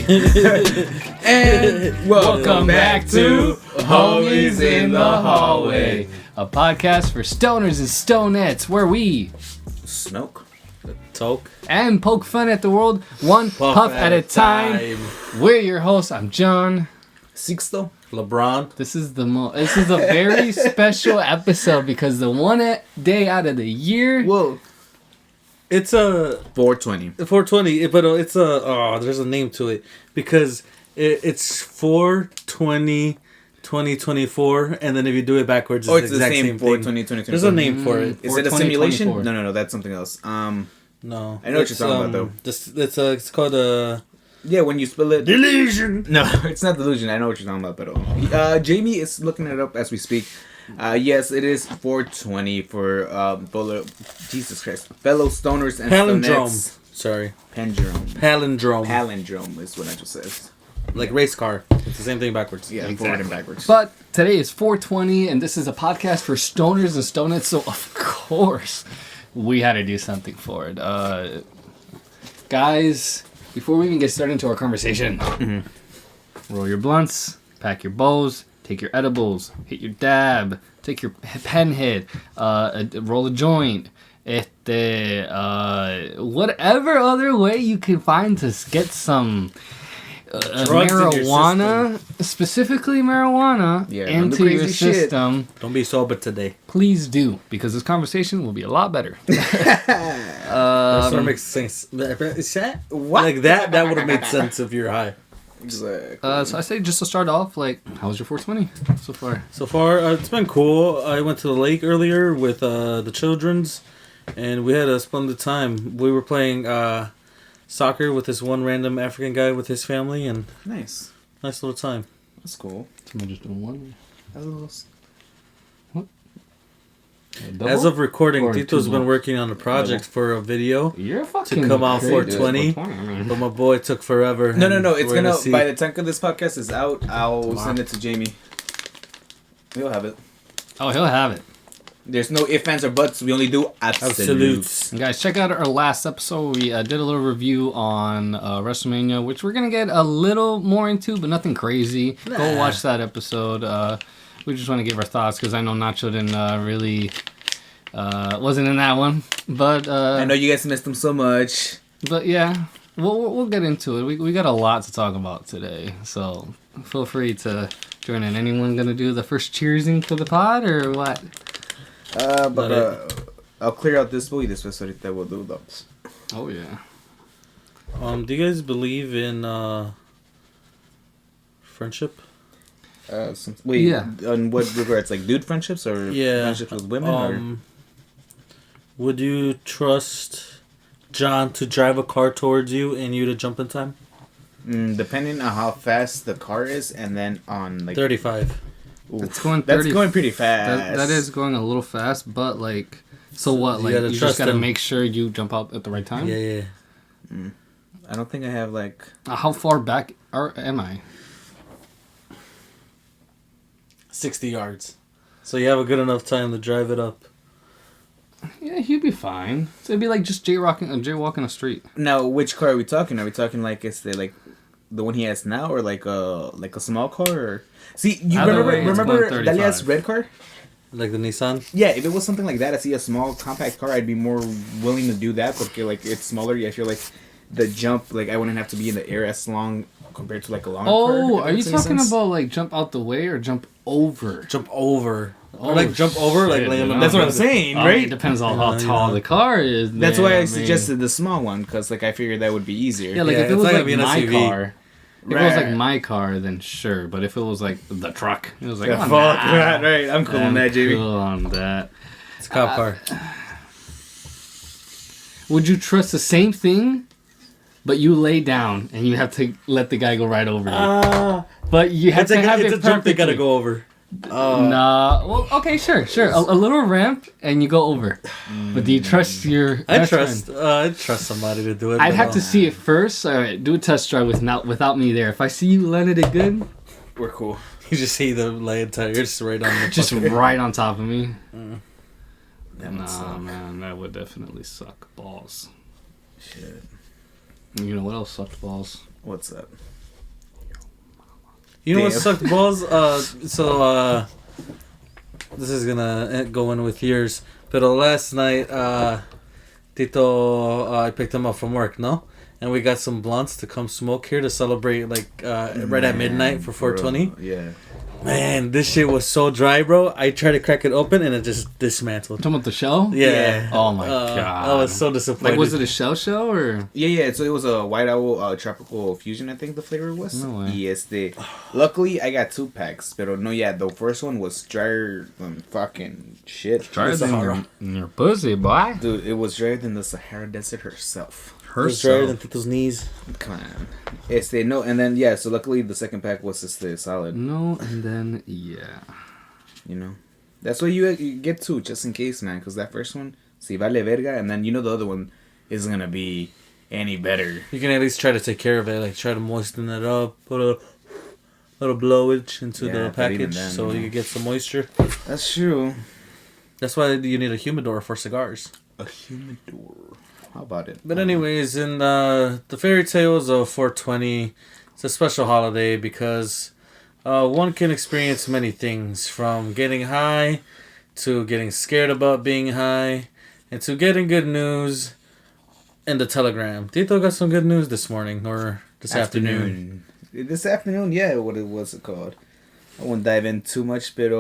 And welcome back to Homies in the Hallway, a podcast for stoners and stonettes where we smoke, talk, and poke fun at the world one puff at a time. We're your hosts. I'm John. Sixto. LeBron. This is a very special episode because the one day out of the year. Whoa. It's a 420. 420, but it's there's a name to it because it's 420 2024, and then if you do it backwards, it's the exact same 420 thing. There's a name for it. Is it a simulation? No, that's something else. No, I know what you're talking about though. It's called a. Yeah, when you spell it... Delusion! No, it's not delusion. I know what you're talking about, but... Jamie is looking it up as we speak. Yes, it is 420 for... Jesus Christ. Fellow stoners and Palindrome. stonettes. Sorry. Palindrome. Palindrome. Palindrome is what I just said. Like race car. It's the same thing backwards. Yeah, Exactly. forward and backwards. But today is 420, and this is a podcast for stoners and stonettes, so of course we had to do something for it. Guys... Before we even get started into our conversation, roll your blunts, pack your bows, take your edibles, hit your dab, take your pen hit, roll a joint, whatever other way you can find to get some marijuana, specifically marijuana, into your system. Don't be sober today. Please do, because this conversation will be a lot better. That makes sense. What? Like that would have made sense if you're high. Exactly. So I say just to start off, how was your 420 so far? So far, it's been cool. I went to the lake earlier with the children's, and we had a splendid time. We were playing soccer with this one random African guy with his family, and nice little time. That's cool. Somebody just doing one. What? As of recording, Tito's been working on a project for a video. You're fucking to come out crazy. 420, but my boy took forever. No. It's gonna by the time this podcast is out, I'll send it to Jamie. He'll have it. Oh, he'll have it. There's no ifs, ands, or buts. We only do absolutes. And guys, check out our last episode. We did a little review on WrestleMania, which we're going to get a little more into, but nothing crazy. Go watch that episode. We just want to give our thoughts, because I know Nacho didn't really... wasn't in that one. But I know you guys missed him so much. But yeah, we'll get into it. We got a lot to talk about today, so feel free to join in. Anyone going to do the first cheersing for the pod, or what? I'll clear out this boy. This was ahorita we'll do those. Oh yeah. Do you guys believe in friendship? Yeah. On what regards, like dude friendships or friendships with women? Or? Would you trust John to drive a car towards you and you to jump in time? Depending on how fast the car is, and then on 35. That's going pretty fast. That is going a little fast, but so what? You just gotta make sure you jump out at the right time. Yeah. I don't think I have how far back am I? 60 yards. So you have a good enough time to drive it up. Yeah, he'd be fine. So it'd be like just jaywalking a street. Now, which car are we talking? Are we talking it's the one he has now, or a small car? Or... See, you remember Dalia's red car? Like the Nissan? Yeah, if it was something like that, I see a small compact car, I'd be more willing to do that. Because it's smaller. I feel like the jump, I wouldn't have to be in the air as long compared to a long car. Oh, are you talking about jump out the way or jump over? Jump over. Or jump over, lay on the... That's what I'm saying, right? It depends on how tall the car is. That's why I suggested the small one, because I figured that would be easier. Yeah, if it was my car... If it was my car, then sure. But if it was the truck, it was right. I'm cool on that, JB. Cool on that. It's a cop car. Would you trust the same thing, but you lay down and you have to let the guy go right over you? But you have to have it perfectly. It's a jump they gotta go over. Nah. Well, okay, sure. A little ramp and you go over. But do you trust your? I trust somebody to do it. I'd have to see it first. All right, do a test drive without me there. If I see you landed it good, we're cool. You just see the land tire just right on the right on top of me. Nah, man, that would definitely suck balls. Shit. You know what else sucked balls? What's that? You know what Damn. sucked balls? This is gonna go in with yours. But last night, Tito, I picked him up from work, no? And we got some blunts to come smoke here to celebrate, like, right at midnight for 420. Bro, yeah. Man, this shit was so dry, bro. I tried to crack it open and it just dismantled. Talking about the shell? Yeah. Oh my god. I was so disappointed. Like, was it a shell or? Yeah. So it was a White Owl tropical fusion. I think the flavor was. No way. Yes, luckily I got 2 packs, but no, yeah, the first one was drier than fucking shit. Drier The than Sahara. your pussy, boy. Dude, it was drier than the Sahara Desert herself. It was drier than Tito's knees. Come on. No, and then yeah. So luckily the second pack was just solid. No, and then yeah. You know, that's what you get 2 just in case, man. Because that first one, si vale verga, and then the other one isn't gonna be any better. You can at least try to take care of it, like try to moisten it up, put a little blowage into Yeah, the but even package then, so you can get some moisture. That's true. That's why you need a humidor for cigars. A humidor. How about it? But anyways, in the Fairy Tales of 420, it's a special holiday because one can experience many things, from getting high to getting scared about being high and to getting good news in the telegram. Tito got some good news this morning or this afternoon. This afternoon, yeah. What it was it called? I won't dive in too much, but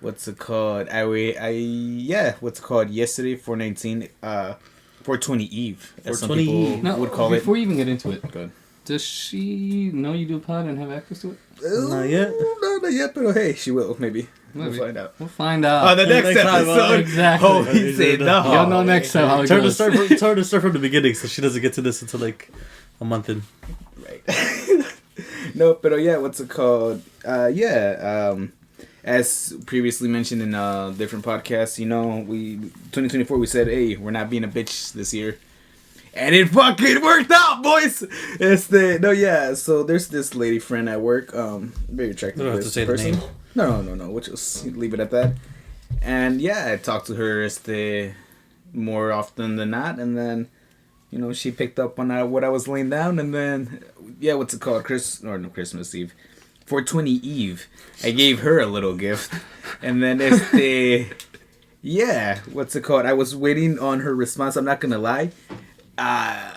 what's it called? What's it called? Yesterday, 419, 420 Eve. As some 420 people Eve. Now, would call before you even get into it, Good. does she know you do pod and have access to it? Not yet. No, not yet, but hey, she will, maybe. Maybe. We'll find out. We'll find out. On the next next time, episode. exactly. Oh, he said no. You'll know next time how it It's goes. hard to start from the beginning so she doesn't get to this until like a month in. Right. No, but yeah, what's it called? As previously mentioned in different podcasts, 2024 we said, hey, we're not being a bitch this year. And it fucking worked out, boys. So there's this lady friend at work, very attractive You don't have to say the person. name. No, we'll just leave it at that. And yeah, I talked to her more often than not, and then she picked up on what I was laying down, and then what's it called? Christmas Eve, 420 Eve. I gave her a little gift, and then what's it called? I was waiting on her response. I'm not gonna lie. I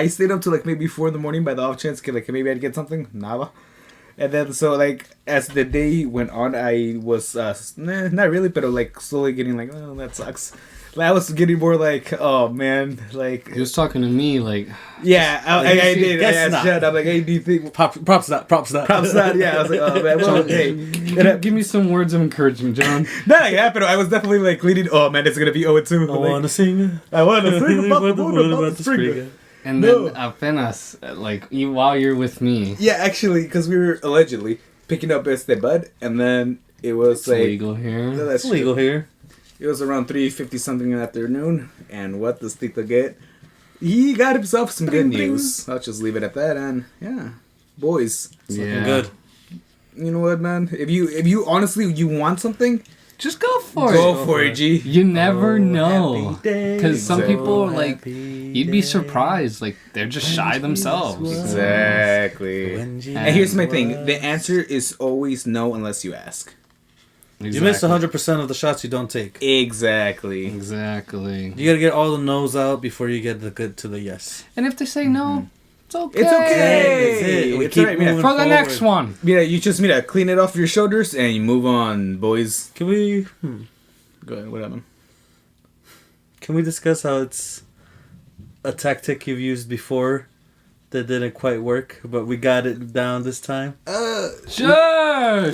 stayed up till like maybe 4 a.m. by the off chance, like maybe I'd get something. Nada. And then so like as the day went on, I was not really, but like slowly getting like, oh, that sucks. Like, I was getting more like, oh man, like He was talking to me like, yeah, I did. I Guess asked not. Judd, I'm like, hey, do you think Props not. props not? Yeah, I was like, oh man, well, hey. give me some words of encouragement, John. That happened. I was definitely like leading. Oh man, it's gonna be 0-2. I want to sing. I want to sing about the What moon, about about the the spring. spring? And No. then apenas, like, while you're with me, Yeah, actually, because we were allegedly picking up bud, and then it was it's like legal here. No, It's legal here. It was around 3:50 something in the afternoon, and what does Tito get? He got himself some good news. I'll just leave it at that, and yeah, boys, Yeah. Good. you know what, man? If you honestly you want something, Just go for go it. for it, G. You never know. Happy day. Because some Exactly. people, like, Happy you'd be day. surprised. Like, they're just shy themselves. Exactly. When Jesus And here's my thing: was- the answer is always no unless you ask. You miss 100% of the shots you don't take. Exactly. Exactly. You gotta get all the no's out before you get the good to the yes. And if they say no, it's okay. It's okay. That's it. We It's keep alright, man. moving For the forward. next one. Yeah, you just need to clean it off your shoulders and you move on, boys. Can we Go ahead. What happened? can we discuss how it's a tactic you've used before that didn't quite work, but we got it down this time? Sure.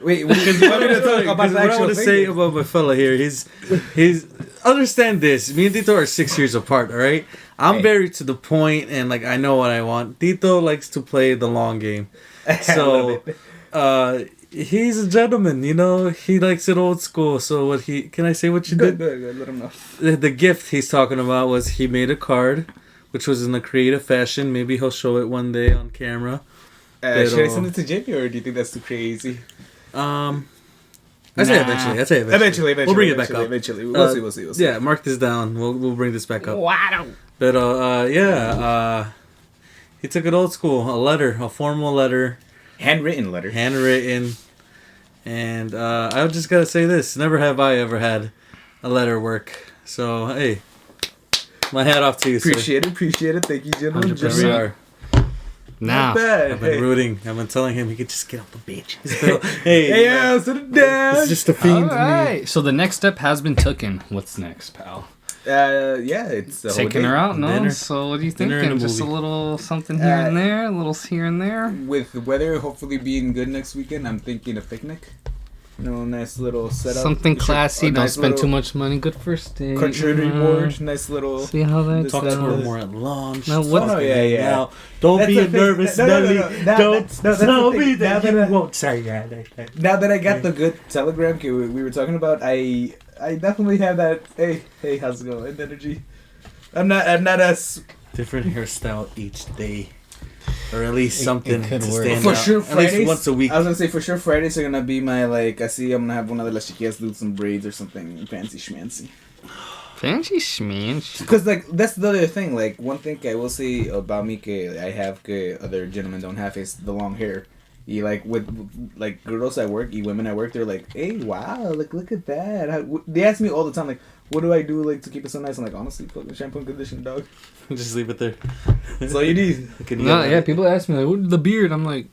Wait, because you want me to talk about Because the what I actual want to thing? say about my fella here, he's understand this. Me and Tito are 6 years apart, all right? I'm Hey. very to the point, and like I know what I want. Tito likes to play the long game, so he's a gentleman. He likes it old school. So what he can I say what you Good, did? good. Let him know. The gift he's talking about was he made a card, which was in a creative fashion. Maybe he'll show it one day on camera. Should I send it to Jamie or do you think that's too crazy? I say eventually. Eventually. We'll bring it back up. Eventually. We'll see. Yeah, mark this down. We'll bring this back up. Wow. But He took it old school. A formal letter, Handwritten letter. handwritten. And I just gotta say this: never have I ever had a letter work. So hey, my hat off to you, sir. Appreciate it. Thank you, gentlemen. 100%. Here we are. Now, Not bad. I've been Hey. rooting. I've been telling him he could just get off the bench. Hey, Hey, yeah, sit it down. it's just a all fiend to me. right. So the next step has been taken. What's next, pal? Yeah, it's the whole Taking her day. out, no? Dinner. So what are you Dinner thinking? and a Just a movie. little something here and there, a little here and there. With the weather hopefully being good next weekend, I'm thinking a picnic. You know, nice little setup. Something classy. A Don't nice spend too little much money. Good first date. charcuterie board. Nice little. See how that Talk to her goes. more at lunch. No, what- Oh, no, yeah. Now, don't That's be the a thing. nervous No, no, no, Nelly. no. Now- Don't that's the tell thing. me Now that that you I- won't. Sorry, Now that I got the good telegram we were talking about, I definitely have that. Hey, how's it going? Energy. I'm not as Different hairstyle each day, or at least something could to work. stand for out. sure. At Fridays. least once a week. I was gonna say for sure Fridays are gonna be my like. I see I'm gonna have one of the las chiquillas do some braids or something fancy schmancy. Fancy schmancy. Because like that's the other thing. Like one thing I will say about me, que I have, que other gentlemen don't have, is the long hair. You like with like girls at work, women at work, they're like, "Hey, wow, like look at that." They ask me all the time, like, "What do I do like to keep it so nice?" I'm like, honestly, fucking shampoo and conditioner, dog. Just leave it there. That's all you need. No, yeah, people ask me like, "What the beard?" I'm like,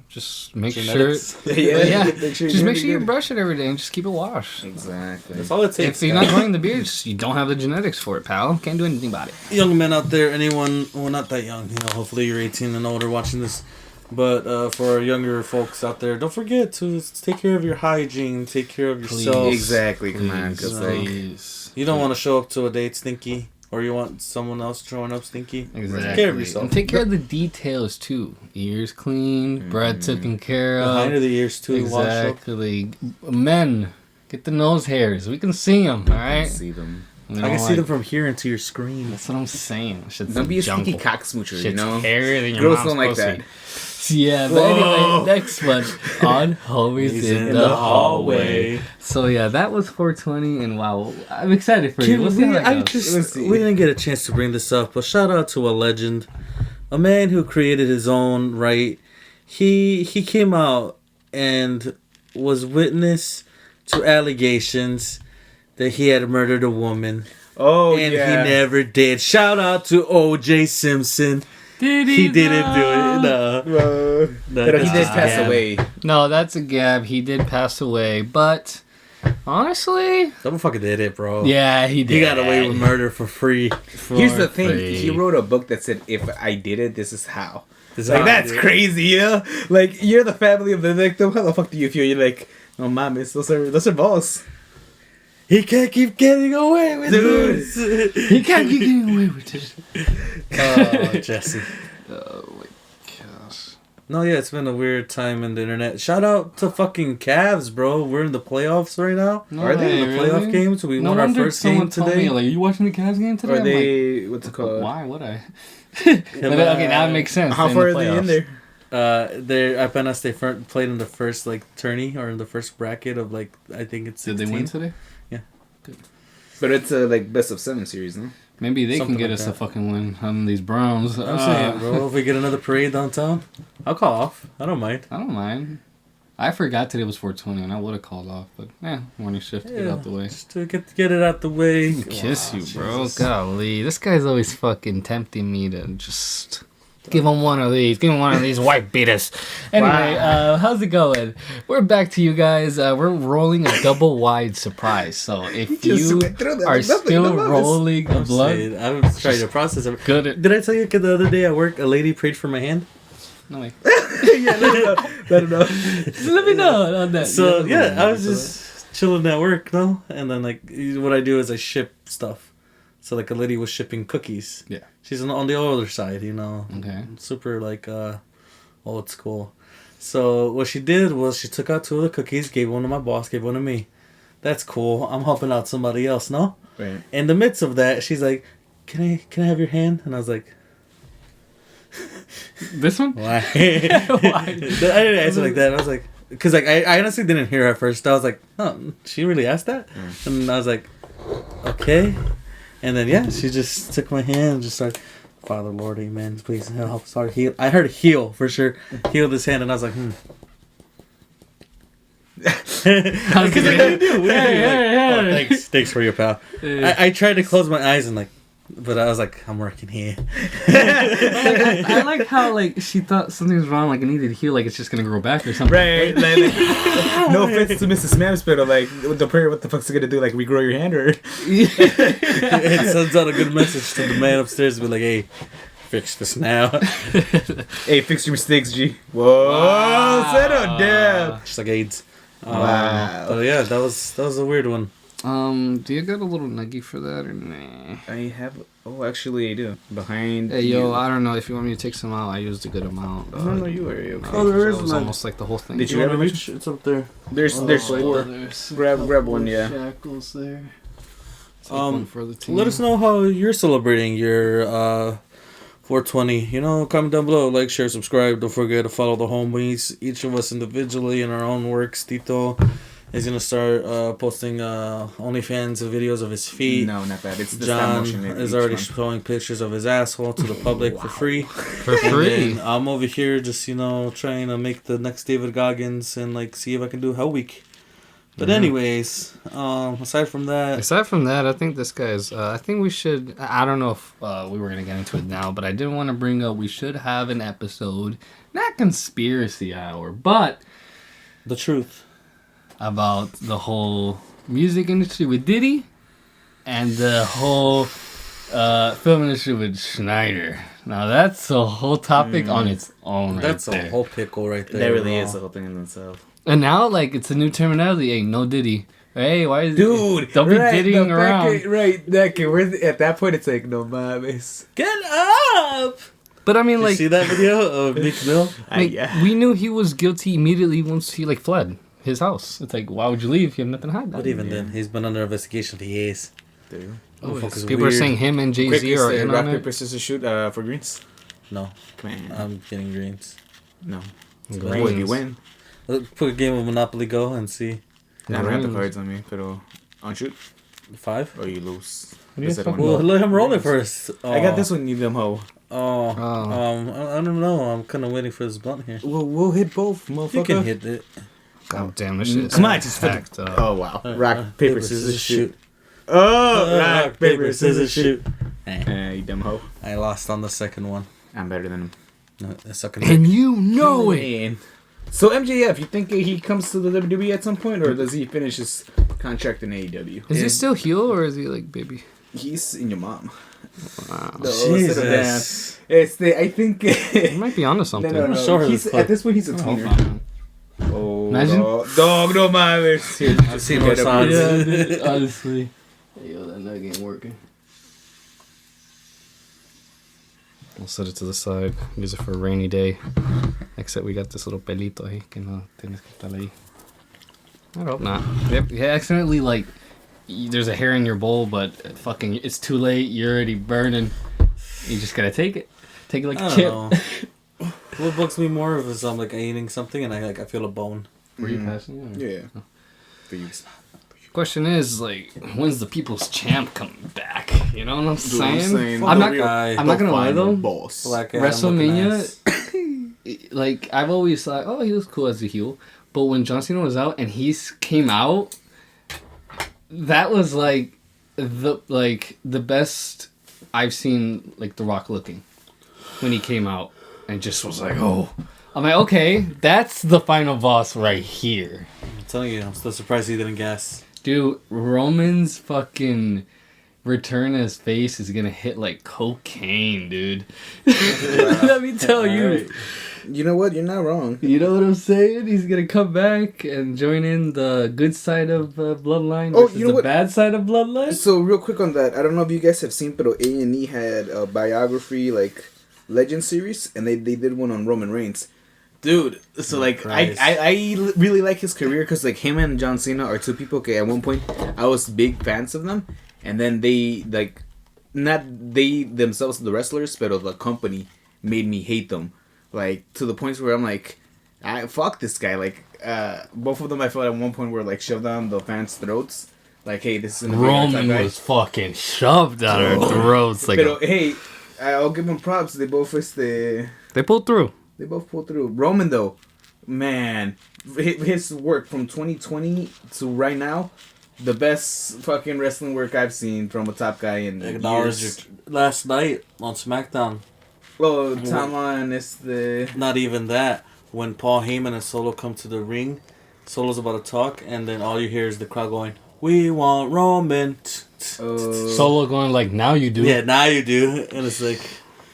just make Genetics. sure. Yeah, Yeah, make sure just make sure you good. brush it every day and just keep it washed. Exactly. That's all it takes. If you're not growing the beard, just, you don't have the genetics for it, pal. Can't do anything about it. Young men out there, anyone, well, not that young, you know, hopefully you're 18 and older watching this, but for our younger folks out there, don't forget to take care of your hygiene, take care of yourself. Exactly. Come on, because like Please. You don't want to show up to a date stinky, or you want someone else showing up stinky. Exactly. Take care of yourself. And take care of the details too. Ears clean, bread taken care Behind of. the ears too. Wash up. Exactly. Men, get the nose hairs. We can see them, all right? see them. We I don't can see like- them from here into your screen. That's what I'm saying. Shit's Don't be a stinky jungle. cock smoocher, you Shit's know. hairier than your Girls mom's don't like pussy. that. Yeah, but Whoa. anyway, next one on Homies He's in the Hallway. So yeah, that was 420, and wow, I'm excited for you. We'll see how that goes. Let's see. We didn't get a chance to bring this up, but shout out to a legend, a man who created his own right. He came out and was witness to allegations that he had murdered a woman, Oh and yeah. he never did. Shout out to O.J. Simpson. He didn't do it. No, No, no, he that's did just pass Gab. away. No, that's a gab. He did pass away, but honestly, That motherfucker did it, bro. yeah, he did. He got away with murder for free. Here's the thing: free. he wrote a book that said, "If I did it, this is how." This is Like how I that's did it. crazy, yeah. Like you're the family of the victim. How the fuck do you feel? You're like, oh mames, those are balls. He can't keep getting away with Dude. this. He can't keep getting away with it. Oh, Jesse. Oh my gosh. No, yeah, it's been a weird time in the internet. Shout out to fucking Cavs, bro. We're in the playoffs right now. No Are they In the playoff games. We No won our wonder first someone game told today. me, like, are you watching the Cavs game today? Are I'm they what's it like, called? why would I? But, okay, now it makes sense. How in far the are they in playoffs. there? They're apenas they played in the first like tourney or in the first bracket of like I think it's 16. Did they win today? But it's a like best of 7 series, no? Maybe they Something can get like us that. a fucking win on these Browns. I'm saying, bro, if we get another parade downtown, I'll call off. I don't mind. I don't mind. I forgot today was 420 and I would have called off, but morning shift, get out the way. Just to get it out the way. Kiss Wow, you, bro. Jesus. Golly, this guy's always fucking tempting me to just give him one of these. Give him one of these white beaters. Anyway, how's it going? We're back to you guys. We're rolling a double wide surprise. So if Just you went through that are like nothing, still no mames. rolling a blood, Hey, I was trying to process it. good. Did I tell you the other day at work a lady prayed for my hand? No way. Yeah, let it know. Just let me know on that. So yeah, I was just chilling at work, no, and then like what I do is I ship stuff. So like a lady was shipping cookies. Yeah. She's on the older side, you know. Okay. Super like old school. So what she did was she took out 2 of the cookies, gave one to my boss, gave one to me. That's cool. I'm helping out somebody else, no? Right. In the midst of that, she's like, "Can I have your hand?" And I was like, This one? "Why?" Why? I didn't answer like that. I was like, because like I honestly didn't hear her at first. I was like, "Oh, she really asked that?" And I was like, "Okay." And then yeah, she just took my hand and just started Father Lord, amen. Please help. Sorry, heal. I heard heal for sure. Heal this hand, and I was like, How's it going? Hey. Thanks for your pal. I tried to close my eyes and but I was like, I'm working here. I like how like she thought something was wrong, like it needed to heal, like it's just gonna grow back or something. Right, like, no offense to Mrs. Smams, but like the prayer, what the fuck's it gonna do? Like regrow your hand or? It sends out a good message to the man upstairs, be like, hey, fix this now. Hey, fix your mistakes, G. Whoa, settle down. Just like AIDS. Wow. But yeah, that was a weird one. Do you got a little nuggie for that or nah? I have. Oh, actually, I do. Behind. Hey, yo, you. I don't know if you want me to take some out. I used a good amount. No, you were okay. Oh, there is It was none. almost like the whole thing. Did you want ever to reach? It's up there. There's four. Grab one, yeah. Shackles there. Take one for the team. Let us know how you're celebrating your 420. Comment down below, like, share, subscribe. Don't forget to follow the homies. Each of us individually in our own works. Tito is gonna start posting OnlyFans videos of his feet. No, not that. It's the John stop motion is each already one. showing pictures of his asshole to the public for free. For And free. then I'm over here just trying to make the next David Goggins and see if I can do Hell Week. But anyways, aside from that, Aside from that, I think this guy's. I think we should. I don't know if we were gonna get into it now, but I did want to bring up we should have an episode, not conspiracy hour, but the truth. about the whole music industry with Diddy and the whole film industry with Schneider. Now that's a whole topic on its own. That's right a there. whole pickle right there. That really bro. is the whole thing in itself. And now like it's a new terminology. Hey, no Diddy. Hey, why is Dude, Don't be right, diddying the around. fact- right, that kid, at that point, it's like, no mames. Get up! But I mean, Did like, you see that video of Meek Mill? like, Yeah. we knew he was guilty immediately once he like fled his house. It's like, why would you leave? You have nothing to hide. But even then, he's been under investigation for years. Dude. Motherfucker's People are weird. saying him and Jay Quick, Z is are it in rock, on paper, it. scissors, shoot for greens? No, Man. I'm getting greens. No. Go Win, you Wings. win. Let's put a game of Monopoly Go and see. I don't have the Wings. cards on me, pero on shoot 5. or you lose. What do you This have other for- one. Well, let him roll it first. I got this one, you dumb hoe. Oh, Oh. I don't know. I'm kind of waiting for this blunt here. We'll hit both, motherfucker. You can hit it. God damn, this shit. Come on, just packed up. Oh, wow. Rock, paper, scissors, shoot. shoot. Oh, rock, paper, scissors, shoot. Eh, You dumb hoe. I lost on the second one. I'm better than him. No, the second. And you know it. Man. So MJF, you think he comes to the WWE at some point, or does he finish his contract in AEW? Is he still heel or is he like baby? He's in your mom. Wow. No, settle down. Jesus. It's the I think. He might be onto something. No. Show her He's, the clip. at this point, he's a Oh, tweener. man. Oh, Imagine. dog, no mames. Here, I've seen more get up. signs. Yeah, dude, honestly. Hey, yo, that nug ain't working. We'll set it to the side. Use it for a rainy day. Except we got this little pelito ahí que no tienes que estar ahí. I hope not. You accidentally, like, there's a hair in your bowl, but fucking, it's too late. You're already burning. You just gotta take it. Take it like I a don't chip. know. What bugs me more is I'm eating something and I feel a bone. Were you passing? Yeah. For you. Question is, like, when's the People's Champ coming back? You know what I'm Dude, I'm saying? saying I'm the not. real- I'm not gonna lie though. Boss. Black Adam WrestleMania, like I've always thought, oh, he was cool as a heel, but when John Cena was out and he came out, that was like the best I've seen like The Rock looking when he came out and just was like, oh, I'm like, okay, that's the final boss right here. I'm telling you, I'm still surprised he didn't guess. Dude, Roman's fucking return as face is gonna hit like cocaine, dude. Let me tell you. Alright. You know what? You're not wrong. You know what I'm saying? He's gonna come back and join in the good side of Bloodline Oh, versus you know the what? bad side of Bloodline. So real quick on that, I don't know if you guys have seen, but A&E had a biography like Legend series, and they did one on Roman Reigns. Dude, so like Christ. I really like his career because like him and John Cena are two people. Okay, at one point I was big fans of them, and then they like not they themselves the wrestlers, but the company made me hate them. Like to the points where I'm like, I fuck this guy. Like both of them I felt at one point were like shoved down the fans' throats. Like, hey, this is an Roman was fucking shoved down our throats like But hey, I'll give them props. They both They pulled through. They both pulled through. Roman though, man, his work from 2020 to right now, the best fucking wrestling work I've seen from a top guy in years. Last night on SmackDown. Well, timeline is the Not even that. When Paul Heyman and Solo come to the ring, Solo's about to talk, and then all you hear is the crowd going, "We want Roman." Solo going like, now you do. Yeah, now you do. And it's like,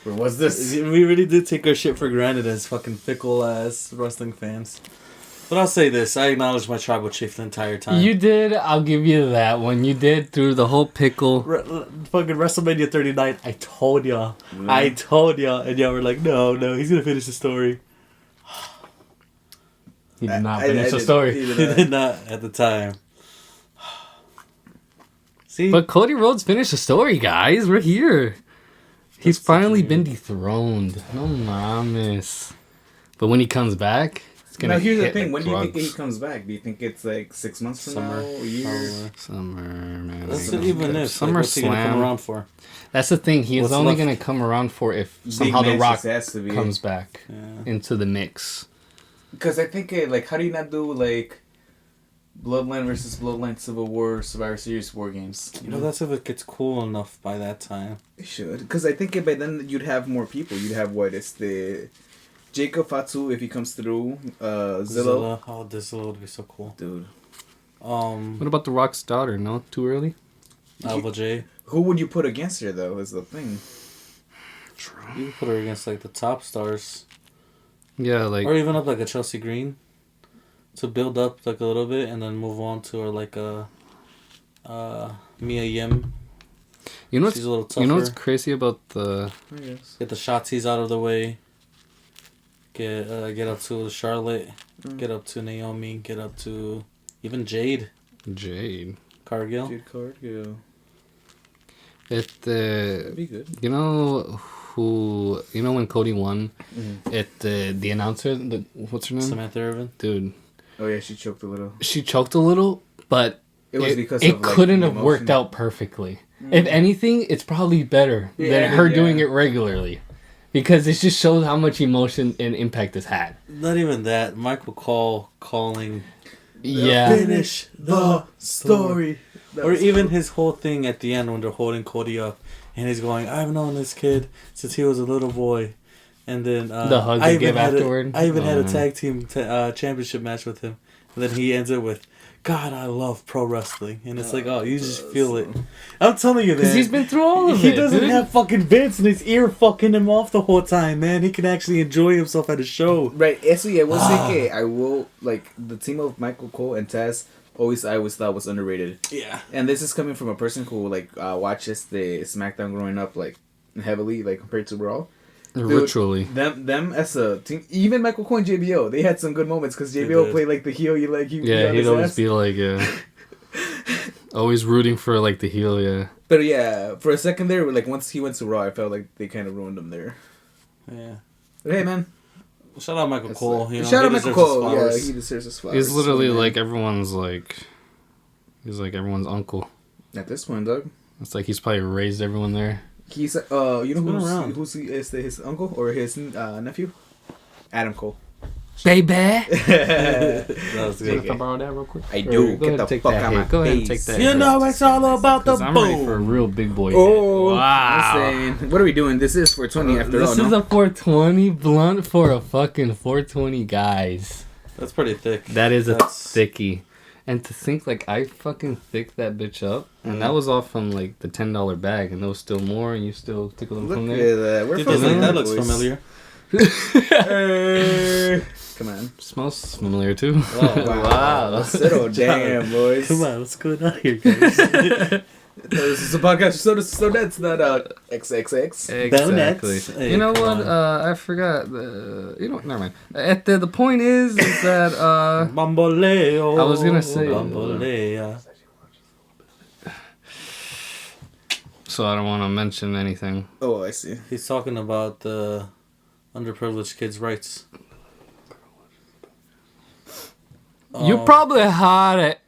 where was this? we really did take our shit for granted as fucking fickle ass wrestling fans. But I'll say this, I acknowledge my tribal chief the entire time. You did. I'll give you that one. You did through the whole pickle. Fucking WrestleMania 39, I told y'all. I told y'all. And y'all were like, no, he's going to finish the story. He did not finish the story. He did not at the time. See? But Cody Rhodes finished the story, guys. We're here. He's finally been dethroned. No mames. But when he comes back, it's gonna. Now here's the hit thing. When do you think drugs. he comes back? Do you think it's like 6 months from Summer. now? A year? Summer, man. That's even if. Summer What's he going to come Slam. around for? That's the thing. He is What's only left? gonna come around for if Big somehow The match Rock just has to be. comes back Yeah. into the mix. Because I think, like, how do you not do, like, Bloodline versus Bloodline Civil War Survivor Series War Games? You know, Well, that's if it gets cool enough by that time. it should. Because I think by then you'd have more people. You'd have, what, it's the Jacob Fatu if he comes through, Zillow. Oh, this Zillow would be so cool. Dude. What about The Rock's daughter? No, too early. Alva J. Who would you put against her, though, is the thing. You can put her against like the top stars. Yeah, like Or even up like a Chelsea Green. To build up like a little bit and then move on to her like a Mia Yim. you know She's what's a little tougher. you know what's crazy about the Get the Shotzi's out of the way. Get up to Charlotte. Get up to Naomi. Get up to even Jade Jade. Cargill. Dude, Cargill. That'd be good. You know who? You know when Cody won? The announcer, what's her name? Samantha Irvin. Dude, Oh, yeah, she choked a little. she choked a little, but It was because it of, like, couldn't the have worked emotion. out perfectly. If anything, it's probably better than her doing it regularly, because it just shows how much emotion and impact it's had. Not even that. Michael Cole calling. Yeah, Finish the story. Or even his whole thing at the end when they're holding Cody up and he's going, I've known this kid since he was a little boy. And then the hug they give afterward. I even had a tag team championship match with him. And then he ends it with, God, I love pro wrestling. And it's like, oh, you just feel it. I'm telling you, man. Because he's been through all of He it. doesn't dude. have fucking Vince in his ear fucking him off the whole time, man. He can actually enjoy himself at a show. Right, actually, I will say, I will, like, the team of Michael Cole and Taz, I always thought was underrated. Yeah. And this is coming from a person who, like, watches the SmackDown growing up, like, heavily, like, compared to Raw. Dude, Ritually. Them as a team, even Michael Cole and JBO, they had some good moments, because JBO did. played, like, the heel, Yeah, he'd always be like, always rooting for like the heel. Yeah. But yeah, for a second there, like, once he went to Raw, I felt like they kind of ruined him there. Yeah. But hey, man. Shout out Michael Cole. You know, Shout he out Michael deserves his Cole. Yeah, flowers. he deserves his flowers. He's literally So, man, like everyone's like, he's like everyone's uncle. at this point, dog. It's like he's probably raised everyone there. He's you know been around. who's his uncle or his nephew? Adam Cole. Baby. That was JK. good. borrow that real quick? I do. Go Get ahead the and take fuck that out hit. my Go ahead and face. take that You hit. know it's all about the 'Cause I'm ready for a boom. real big boy. Oh, hit. Wow. listen. What are we doing? This is 420 after all, This is no? a 420 blunt for a fucking 420, guys. That's pretty thick. That is a That's- thickie. And to think, like, I fucking thicked that bitch up. And that was all from, like, the $10 bag. And there was still more, and you still took a little Look from at there. that. We're Dude, from that there, looks boys. familiar. Come on. Smells familiar, too. Wow. Wow. Settle down, boys. Come on, what's going on here, guys? This is a podcast. So that's not XXX. Exactly. Donuts. Hey, You know come what? on. I forgot. You know, never mind. At the point is that Bamboleo. I was gonna say- Bambolea. so I don't want to mention anything. Oh, I see. He's talking about the underprivileged kids' rights. You probably had it.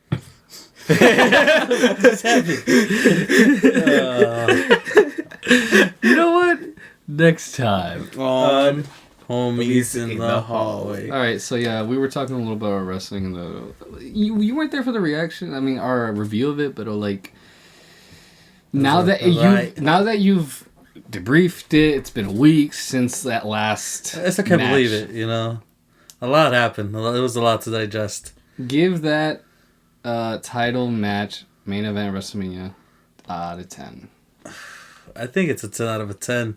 You know what? Next time. On Homies in the Hallway. All right, so yeah, we were talking a little about our wrestling and you weren't there for the reaction. I mean, our review of it, but like now that you've debriefed it, it's been weeks since that last. I can't match. believe it. You know, a lot happened. It was a lot to digest. Give that title match main event WrestleMania out of 10. I think it's a 10 out of a 10.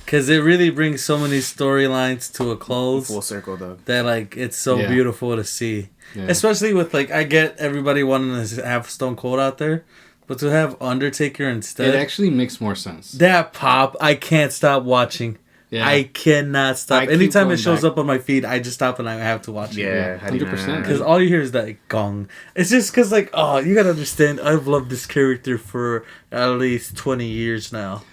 Because it really brings so many storylines to a close. Full circle, though. That, like, it's so beautiful to see. Yeah. Especially with, like, I get everybody wanting to have Stone Cold out there. But to have Undertaker instead. It actually makes more sense. That pop, I can't stop watching. Yeah. I cannot stop. I keep Anytime going it shows back. up on my feed, I just stop and I have to watch it. Yeah, 100%. Because all you hear is that gong. It's just because, like, oh, you gotta understand, I've loved this character for at least 20 years now.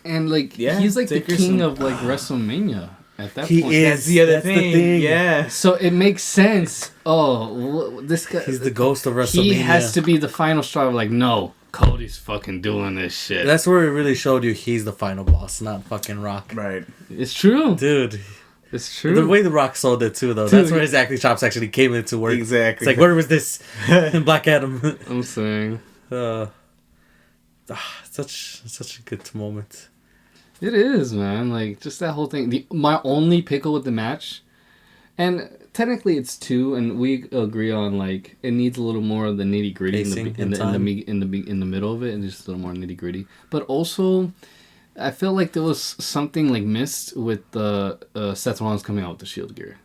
And like Yeah, he's like the take your king some- of like WrestleMania at that He point. is. That's the other That's the thing. thing. Yeah. So it makes sense. Oh, this guy. He's the ghost of WrestleMania. He has to be the final straw. Like, no, Cody's fucking doing this shit. That's where it really showed you he's the final boss, not fucking Rock. Right. It's true. Dude, It's true. the way the Rock sold it too, though. Dude. That's where his acting chops actually came into work. Exactly. It's like, where was this in Black Adam? I'm saying Such a good moment. it is, man. Like just that whole thing. My only pickle with the match, and technically it's 2, and we agree on like it needs a little more of the nitty gritty in the middle of it, and just a little more nitty gritty. But also, I feel like there was something like missed with the Seth Rollins coming out with the Shield gear.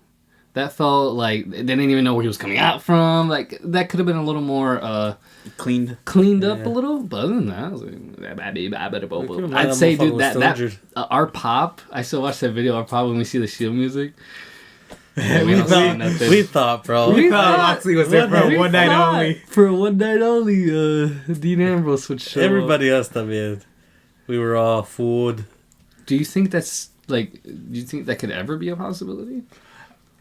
That felt like they didn't even know where he was coming out from. Like that could have been a little more cleaned up a little. But other than that, I was like, I'd say, dude, that our pop. I still watch that video. Our pop when we see the Shield music. We thought, bro. We thought Moxley was there for a one night only. For a one night only, Dean Ambrose would show. Everybody else, también. We were all fooled. Do you think that's like? Do you think that could ever be a possibility?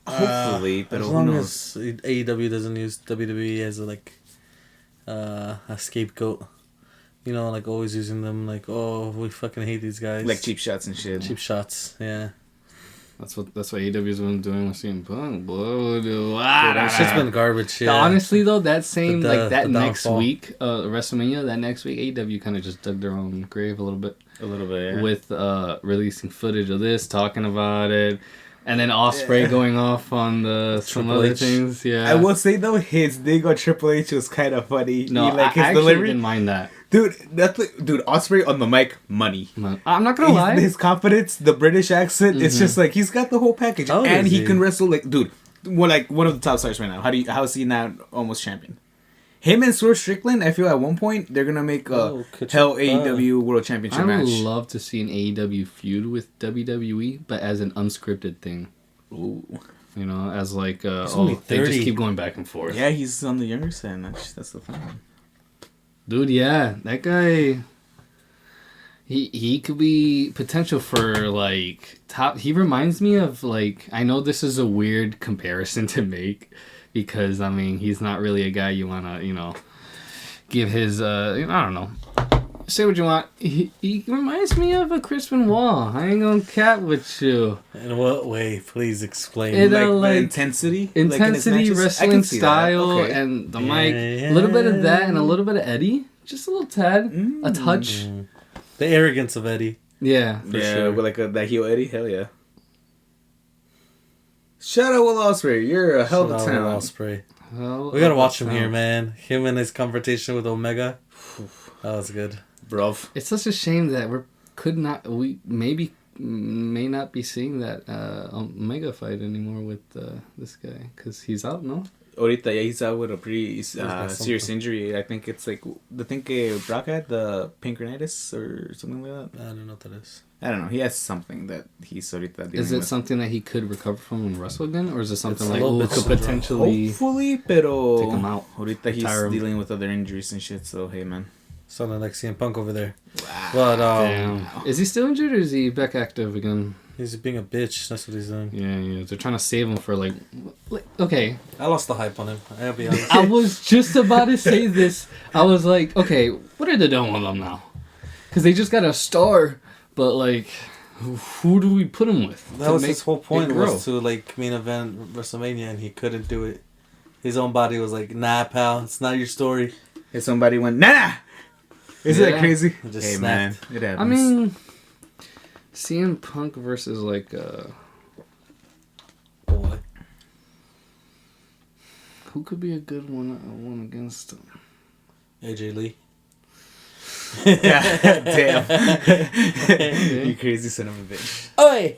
Hopefully, but as who long knows? as AEW doesn't use WWE as a scapegoat, you know, like always using them like, oh, we fucking hate these guys, Like cheap shots and shit. cheap shots, yeah. That's what AEW's been doing with CM Punk. That shit's been garbage. Yeah. Honestly, though, that same The next downfall. week, WrestleMania, that next week, AEW kind of just dug their own grave a little bit. A little bit, yeah. With releasing footage of this, talking about it, and then Ospreay going off on some Triple other H. things. Yeah, I will say though, his dig on Triple H was kind of funny. No, He, like, his I actually delivery. didn't mind that. Dude, Ospreay on the mic, money. I'm not gonna lie. His confidence, the British accent, it's just like he's got the whole package, How old and is he he? can wrestle like, dude, one of the top stars right now. How is he now almost champion? Him and Swerve Strickland, I feel at one point they're gonna make a Hell AEW World Championship I would match. love to see an AEW feud with WWE, but as an unscripted thing. Ooh. You know, as like only they just 30. keep going back and forth. Yeah, he's on the younger side. That's the thing. Dude, yeah, that guy. He could be potential for like top. He reminds me of like, I know this is a weird comparison to make, because I mean he's not really a guy you wanna give his I don't know. Say what you want. He reminds me of a Chris Benoit. I ain't gonna cap with you. In what way? Please explain. It, Like like, the intensity, like, in his Intensity, matches? I wrestling can see that. style, Okay. and the Yeah, mic. A little bit of that and a little bit of Eddie. Just a little tad. A touch. The arrogance of Eddie. Yeah. For yeah, sure. with like that heel Eddie, hell yeah. Shout out Will Ospreay, you're a hell of a Shout out talent. Ospreay. Well, We gotta watch him here, man. Him and his confrontation with Omega. That was good. Bruv. It's such a shame that we may not be seeing that Omega fight anymore with this guy, because he's out, no? Ahorita, yeah, he's out with a pretty got serious something. injury. I think it's like the thing Brock had, the pancreatitis or something like that. I don't know what that is. I don't know. He has something that he's ahorita dealing Is it with. something that he could recover from and wrestle again, or is it something It's a like little who bit could syndrome. potentially? Hopefully, pero take him out. Ahorita he's Retire him. dealing with other injuries and shit. So hey, man. Sounded like CM Punk over there. Wow. But Damn. Is he still injured, or is he back active again? he's being a bitch. That's what he's doing. Yeah. They're trying to save him for like okay. I lost the hype on him. I'll be honest. I was just about to say this. I was like, okay, what are they doing with him now? Because they just got a star, but like, Who do we put him with? That to was make his whole point, it grow? was to like main event WrestleMania, and he couldn't do it. His own body was like, "Nah, pal, it's not your story." If somebody went, nah. Isn't that Yeah. crazy? It just Hey snapped. man, it happens. I mean, CM Punk versus like Boy. who could be a good one against him? AJ Lee. God damn. You crazy son of a bitch. Oi.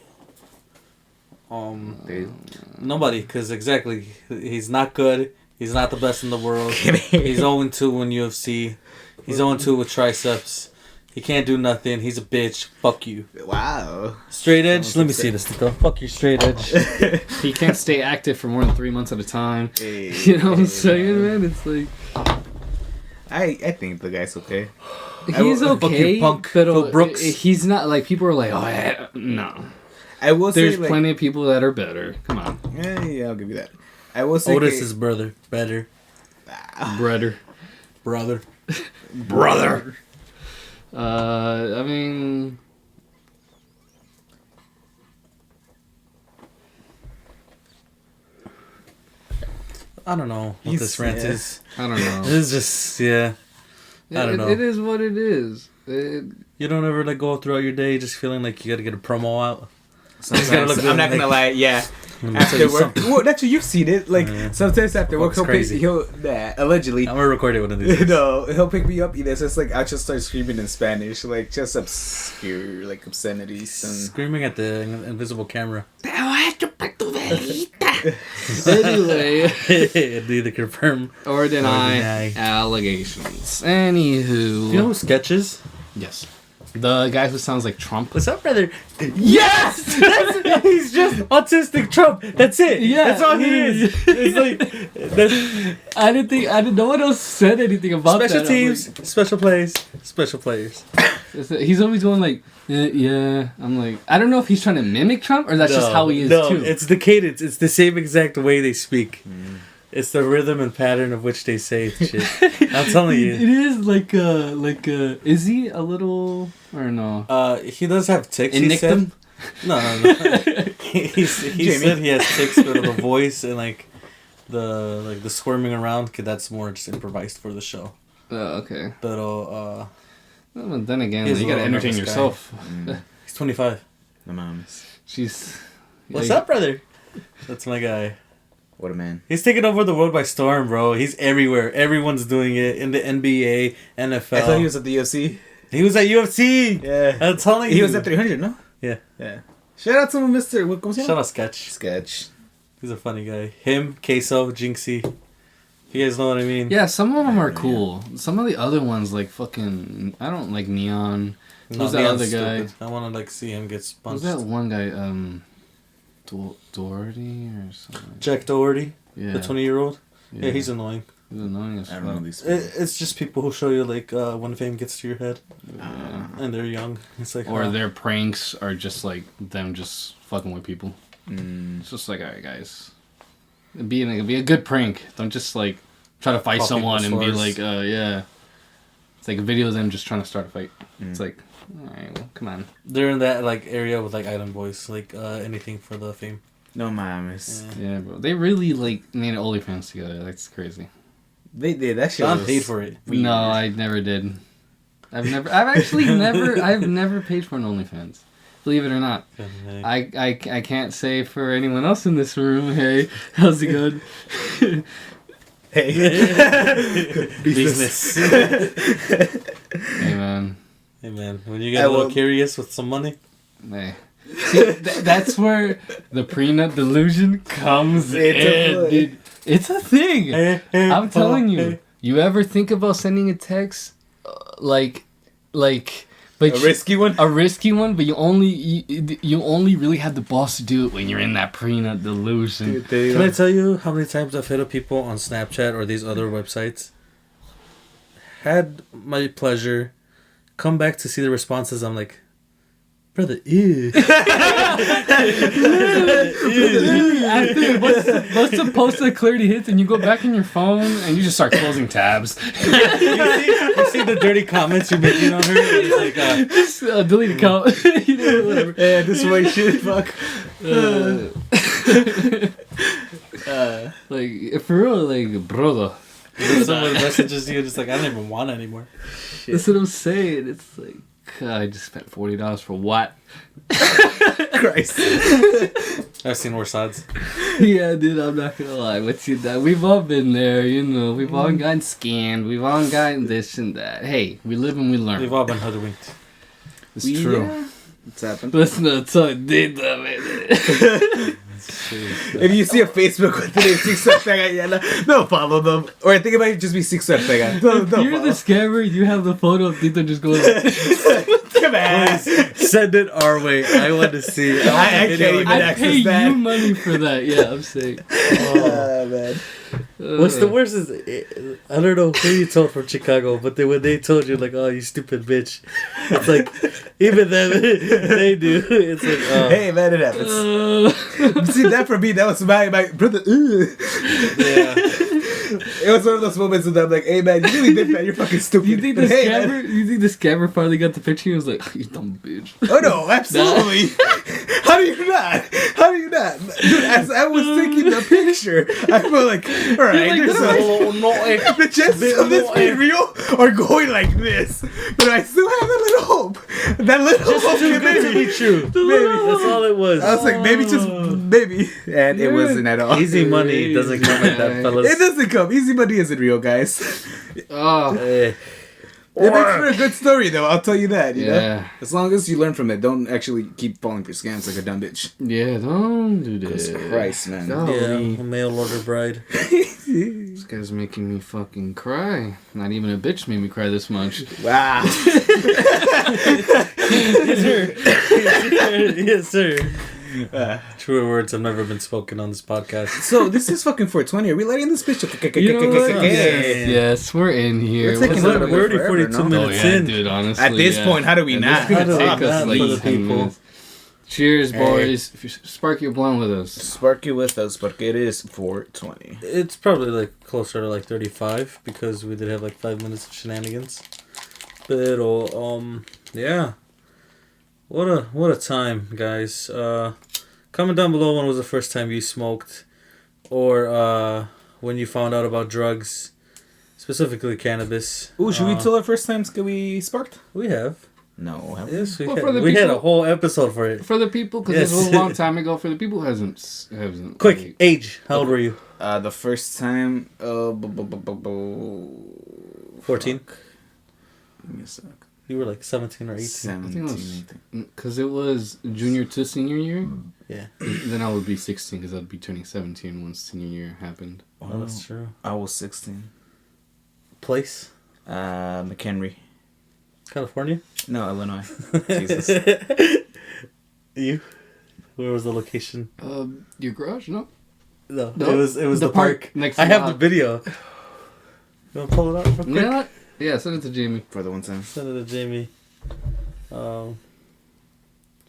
Dude. Nobody, because exactly, he's not good. He's not the best in the world. He's 0-2 in UFC. He's 0-2 with triceps. He can't do nothing. He's a bitch. Fuck you. Wow. Straight edge. Let me see this, Nico. Fuck you, straight edge. He can't stay active for more than 3 months at a time. Hey, You know what I'm hey, saying, man? It's like I think the guy's okay. he's Fuck you, okay, punk. but Phil Brooks. he's not like people are like, oh yeah, no. I will say, There's like, plenty of people that are better. Come on, yeah, I'll give you that. I will say, Otis is brother. Better. brother. Brother. brother. I mean, I don't know what He's- this rant yeah. is. I don't know. It's just, yeah. I don't know. It is what it is. You don't ever like go throughout your day just feeling like you gotta get a promo out. Sometimes, gotta look I'm not good, gonna like- lie. Yeah. Let me tell After you work, something. well, that's what you've seen it. Like Yeah. sometimes after work, Fuck's crazy. he'll allegedly. I'm gonna record it one of these days. No, he'll pick me up either. So it's like I just start screaming in Spanish, like just obscure, like obscenities and. Screaming at the invisible camera. Anyway, Neither confirm. or deny deny. allegations. Anywho, You know who Sketches? yes, the guy who sounds like Trump. What's up, brother? Yes! He's just autistic Trump. That's it. Yeah. That's all he is. It's like that's I didn't. No one else said anything about special that. teams, special plays, special players. He's always going like, yeah. I'm like, I don't know if he's trying to mimic Trump or that's just how he is no, too. it's the cadence. It's the same exact way they speak. It's the rhythm and pattern of which they say shit. I'm telling It you. is like is he a little or no? He does have tics. In He Nick said. them? No. he Jamie. said he has tics, but the voice and like the squirming around, 'cause that's more just improvised for the show. Okay. But Well, then again, He's you a gotta little entertain nervous guy. yourself. he's 25. The moms. She's. What's like, up, brother? That's my guy. What a man. He's taking over the world by storm, bro. He's everywhere. Everyone's doing it in the NBA, NFL. I thought he was at the UFC. He was at UFC. Yeah. I'm telling you. He was at 300, no? Yeah. Yeah. Shout out to Mr. ¿Cómo se Shout llama? out Sketch. Sketch. He's a funny guy. Him, Queso, Jinxie. You guys know what I mean? Yeah, some of them are cool. Some of the other ones, like fucking, I don't like Neon. Who's that Leon's other guy? stupid. I want to like see him get Who's punched. that one guy? Doherty or something. Jack Doherty, Yeah. the 20-year-old. Yeah, he's annoying. He's annoying as I don't know fuck. these people. It's just people who show you like when fame gets to your head Yeah. and they're young. It's like Or oh. their pranks are just like them just fucking with people. Mm. It's just like, alright, guys, be a good prank. Don't just like try to fight Pop someone and people's be like, swords. yeah. It's like a video of them just trying to start a fight. It's Mm. like, alright, well, come on. They're in that like area with like Island Boys, like anything for the fame. No mames. Yeah. Yeah, bro. They really like made OnlyFans together. That's crazy. They did. That shit John was paid for it. weird. No, I never did. I've never paid for an OnlyFans. Believe it or not. I can't say for anyone else in this room. Hey, how's it going? Hey. Business. Hey man. Hey man, when you get a I little will- curious with some money, Hey. See, that's where the prenup delusion comes It's a in, thing. dude. It's a thing. I'm telling you. You ever think about sending a text, but A risky one? a risky one, but you only really have the balls to do it when you're in that prenup delusion. Dude, there you can I go. tell you how many times I've hit up people on Snapchat or these other websites? Had my pleasure, come back to see the responses. I'm like, Brother, ew. Once the poster clearly hits and you go back in your phone and you just start closing tabs. You see the dirty comments you're making on her? It's like, Just delete account. You know, whatever. Yeah, this way shit. Fuck. Like, for real, like, brother. someone messages you, just like, I don't even want it anymore. That's what I'm saying. It's like, God, I just spent $40 for what? Christ. I've seen worse odds. Yeah, dude, I'm not gonna lie with you. That we've all been there, you know. We've all gotten scammed. We've all gotten this and that. Hey, we live and we learn. We've all been hoodwinked. It's true. Yeah, it's happened. Let's not talk did it. If you see a Facebook with the name Six Pega, don't follow them. Or I think it might just be Six Pega. Don't You're follow. the scammer. You have the photo of Tito just going like, Come on. Send it our way. I want to see. I can't even I access pay that. you money for that. Yeah, I'm saying. Oh, man. What's the worst is, I don't know who you told from Chicago, but when they told you, like, oh, you stupid bitch. It's like, even them, they do. It's like, oh. Hey, man, it happens. See, that for me, that was my brother. Yeah. It was one of those moments that I'm like, hey, man, you really did that. You're fucking stupid. You think the But, hey, scammer? man. You think the scammer finally got the picture? He was like, "You dumb bitch." Oh, no, absolutely. How do you not? How do you not? Dude, as I was taking the picture, I felt like, all right, like, there's the chances of this being real are going like this. But I still have a little hope. That little hope Too can good to maybe. be true. Maybe. That's all it was. I was like, maybe, just maybe. And it wasn't at all. Easy money doesn't come like that, fellas. It doesn't come. Easy money isn't real, guys. Oh, Eh. It makes for a good story, though. I'll tell you that. You know? yeah, As long as you learn from it, don't actually keep falling for scams like a dumb bitch. yeah. Don't do Jesus that. Christ, man. No. Yeah, a mail order bride. This guy's making me fucking cry. Not even a bitch made me cry this much. Wow. Yes, sir. Yes, sir. Truer words have never been spoken on this podcast. So this is fucking 420. Are we letting this bitch? You know what? Yes. Yes, we're in here. We're taking What's a up? little We're already forever, 42 no? minutes Oh, yeah, in. dude, honestly. At this yeah. point, how do we And not? This is gonna How take do we us not like for the 10 people? minutes. Cheers, Hey. boys. If you spark your blunt with us. Spark you with us, porque it is 420. It's probably like closer to like 35 because we did have like 5 minutes of shenanigans. Pero yeah. What a time, guys. Comment down below when was the first time you smoked or when you found out about drugs, specifically cannabis. Ooh, should we tell our first times we sparked? We have. No, have we? Yes, we Well, have. for the We had a people- whole episode for it. For the people, because Yes. this was a long time ago. For the people who hasn't Quick, like, age. How old were you? The first time, 14? Give me a sec. You were like 17 or 18. 17, I I think think. because it was junior to senior year. Yeah. Then I would be 16 because I'd be turning 17 once senior year happened. Oh, that's true. I was 16. Place? McHenry. California? No, Illinois. Jesus. You? Where was the location? Your garage? No. No, No, it was the the park. park next I to have the- the video. You want to pull it out real quick? You know what? Yeah, send it to Jamie. For the one time. Send it to Jamie.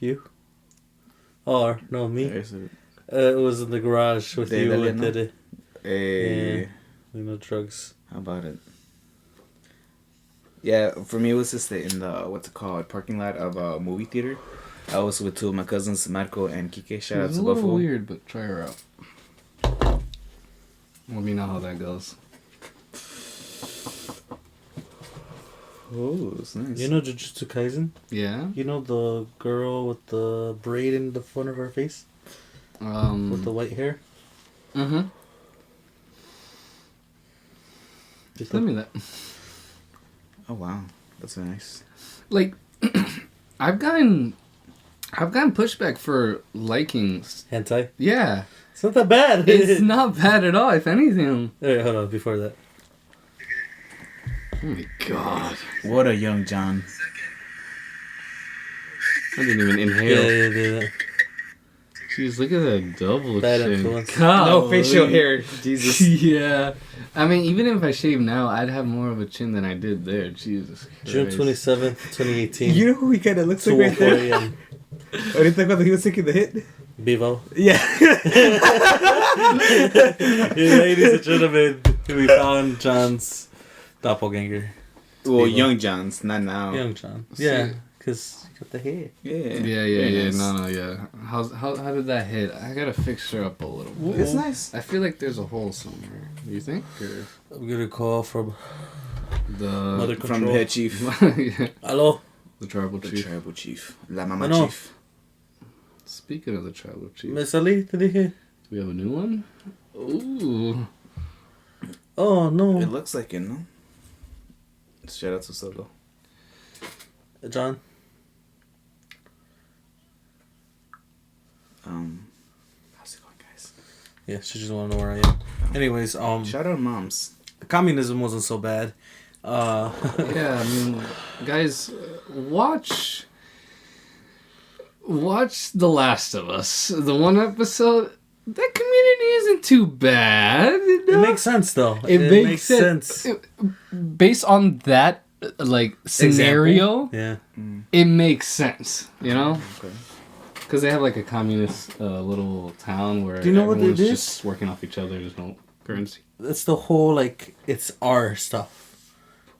You? Or no, me. There's it. It was in the garage with De you Dale, and no? Dede. Hey, Yeah. You know, drugs. how about it? Yeah, for me it was just in the what's it called, parking lot of a movie theater. I was with two of my cousins, Marco and Kike. Shout out It's to a little Buffalo. weird, but try her out. Let me know how that goes. Oh, it's nice. You know Jujutsu Kaisen? Yeah. You know the girl with the braid in the front of her face? With the white hair? Mm-hmm. Just Send like, me that. Oh wow, that's nice. Like, I've gotten pushback for liking. hentai? Yeah, It's not that bad. it's not bad at all. If anything. Wait, hold on, before that. Oh my god! What a young John. I didn't even Yeah, inhale. yeah. Jeez, look at that double Bad chin. influence. No facial Golly. hair, Jesus. Yeah, I mean, even if I shave now, I'd have more of a chin than I did there. Jesus Christ. June 27th, 2018. You know who he kind of looks like right 2:04 there? a.m. Ahorita cuando he was taking the hit. Bevo. Yeah. Ladies and gentlemen, we found John's doppelganger. Well, Bevo. young Johns, not now. Young John. Yeah, because you got the hair. Yeah. Yeah. No. How did that hit? I gotta fix her up a little bit. It's nice. I feel like there's a hole somewhere. Do you think? Or I'm gonna call from the Mother From Control. the head chief. Yeah, Hello. the tribal The chief. tribal chief. La mama No. chief. Speaking of the tribal chief, Me salí, te dije. do we have a new one? Ooh. Oh, no. It looks like it, no? Shout out to Solo. John. How's it going, guys? Yeah, she just want to know where I am. Anyways, Shout out moms. communism wasn't so bad. Yeah, I mean, guys, watch The Last of Us. The one episode. That community isn't too bad. You It know? makes sense, though. It makes sense. Based on that like scenario, Yeah. it makes sense. You know, Okay. because they have like a communist little town where Do you know what they everyone's did? just working off each other. There's no currency. That's the whole, like, it's our stuff.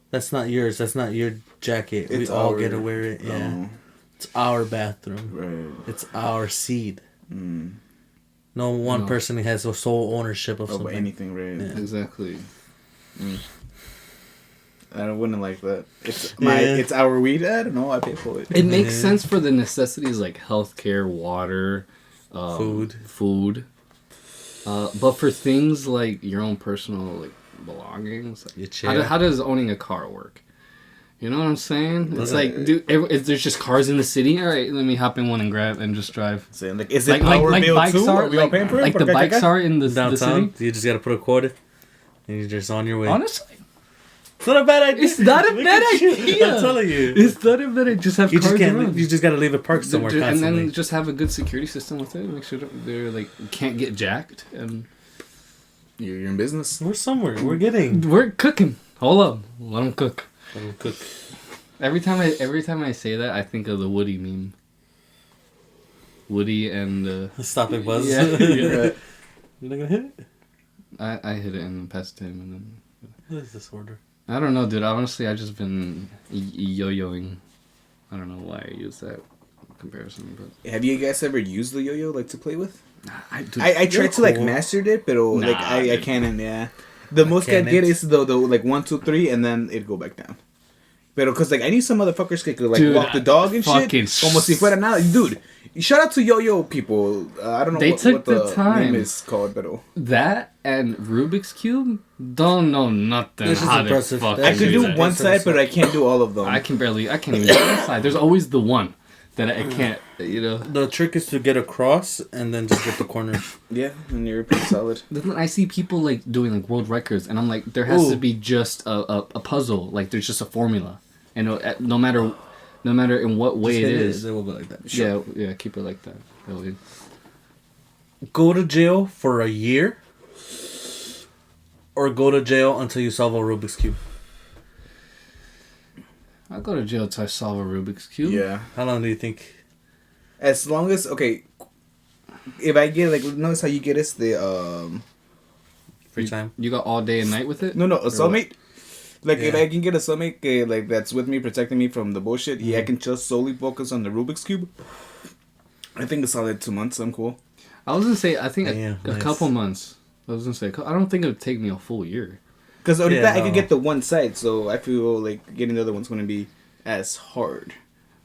That's not yours. That's not your jacket. It's we all our- get to wear it. Yeah. Oh, It's our bathroom. right. It's our seed. No one No. person has a sole ownership of Oh, but something. anything, right? Yeah. Exactly. I wouldn't like that. It's my. Yeah. It's our weed. I don't know. I pay for it. It makes Yeah. sense for the necessities like healthcare, water, food. But for things like your own personal like belongings, Your like, chair. how does owning a car work? You know what I'm saying? It's Yeah. like, dude, if there's just cars in the city. All right, let me hop in one and grab and just drive. Saying like, is it our bill bikes too? are we all paying for it? like the Porque bikes acá? are in the Downtown, city. you just gotta put a quarter, and you're just on your way. Honestly, It's not a bad idea. it's not a Look bad at you. idea. I'm telling you. It's not even that I just have You cars just can't. around. You just gotta leave it parked somewhere and constantly. then just have a good security system with it. Make sure that they're like can't get jacked. And You're in business. We're somewhere. We're getting. we're cooking. Hold up, let them cook. Let 'em cook. Every time I say that, I think of the Woody meme. Woody and Stop it, Buzz. Yeah, yeah. You're not gonna hit it. I hit it and passed him, and then What is this order? I don't know, dude. Honestly, I just been yo-yoing. I don't know why I use that comparison, but Have you guys ever used the yo-yo like to play with? I do. I tried to like cool. master it, but like Nah, I dude. can't. Yeah, the most I can't. get is the like 1, 2, 3, and then it go back down. But because like I need some motherfuckers that could like Dude, walk the dog and fucking shit. Como si fuera nada, dude. Shout out to yo-yo people. I don't know They what, took what the the time. name is called, but That and Rubik's Cube don't know nothing. This is How to impressive. fucking I could do that. one side, but I can't do all of them. I can't even do one side. There's always the one that I can't. You know. The trick is to get across and then just get the corner. Yeah, and you're pretty solid. Then I see people like doing like world records, and I'm like, there has to Ooh. be just a puzzle. Like there's just a formula, and no matter in what way Just it hit is. It will go like that. Yeah, keep it like that. That way. Go to jail for a year, or go to jail until you solve a Rubik's Cube. I'll go to jail till I solve a Rubik's Cube. Yeah, How long do you think? as long as okay. If I get like, notice how you get us the Free time. You got all day and night with it? No, a soulmate. Like if Yeah. I can get a soulmate like that's with me, protecting me from the bullshit, I can just solely focus on the Rubik's cube. I think a solid 2 months. I'm cool. I was gonna say I think Damn, a nice. couple months. I was gonna say I don't think it would take me a full year. Because I Yeah, could no. get the one side, so I feel like getting the other one's gonna be as hard.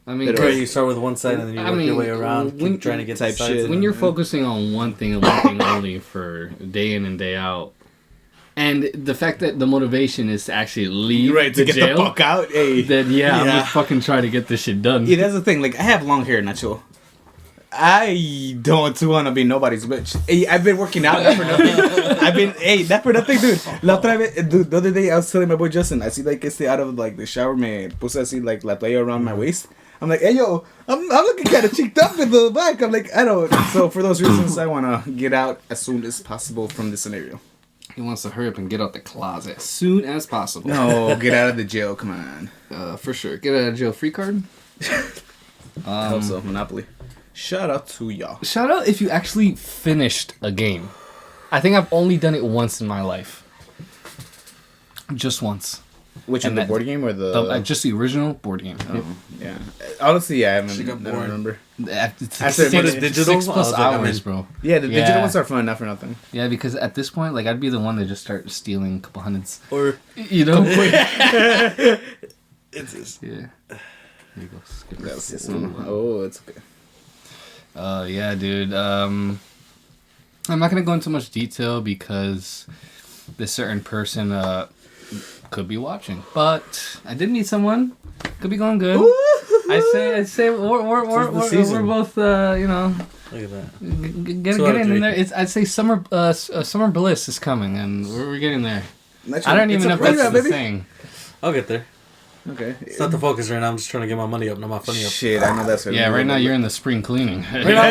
I mean, But, Or you start with one side and then you I work your mean, way around, when- keep trying to get type the sides. shit. when you're focusing on one thing and one thing only for day in and day out, and the fact that the motivation is to actually leave You're right to the get jail, the fuck out. Hey, then yeah, I'm Yeah. just fucking trying to get this shit done. yeah, that's the thing. Like I have long hair, Nacho. I don't want to be nobody's bitch. Hey, I've been working out, not for nothing. Not for nothing, dude. La otra vez, dude, the other day I was telling my boy Justin, I see like out of like the shower, me puse así like la toalla around my waist. I'm like, hey yo, I'm looking kind of cheeked up in the back. I'm like, I don't. So for those reasons, I want to get out as soon as possible from this scenario. He wants to hurry up and get out the closet as soon as possible. No, get out of the jail. Come on. For sure. Get out of jail free card. I hope so. Monopoly. Shout out to y'all. Shout out if you actually finished a game. I think I've only done it once in my life. Just once. Which And one, the that- board game or the? Just the original board game. Oh, yeah. Honestly, yeah, I She got don't bored. remember. It's After like it six, was digital, 6+ I was like, I'm hours, in. bro. Yeah, the Yeah. digital ones are fun, not for nothing. Yeah, because at this point, like, I'd be the one that just start stealing a couple hundreds. Or You know? it's this. Yeah. Here you go. Skip it. That's this one. Oh, it's okay. Yeah, dude. I'm not gonna go into much detail because this certain person could be watching, but I did meet someone. Could be going good. I say we're both you know Look at that. get 2 out of in 3. there. I'd say summer bliss is coming, and we're getting there. Next I one. don't It's even a know if that's program, the baby. thing. I'll get there. Okay. It's not the focus right now. I'm just trying to get my money up, not my funny up. Shit, I know that's what Yeah, right now you're in the spring cleaning. Right now, I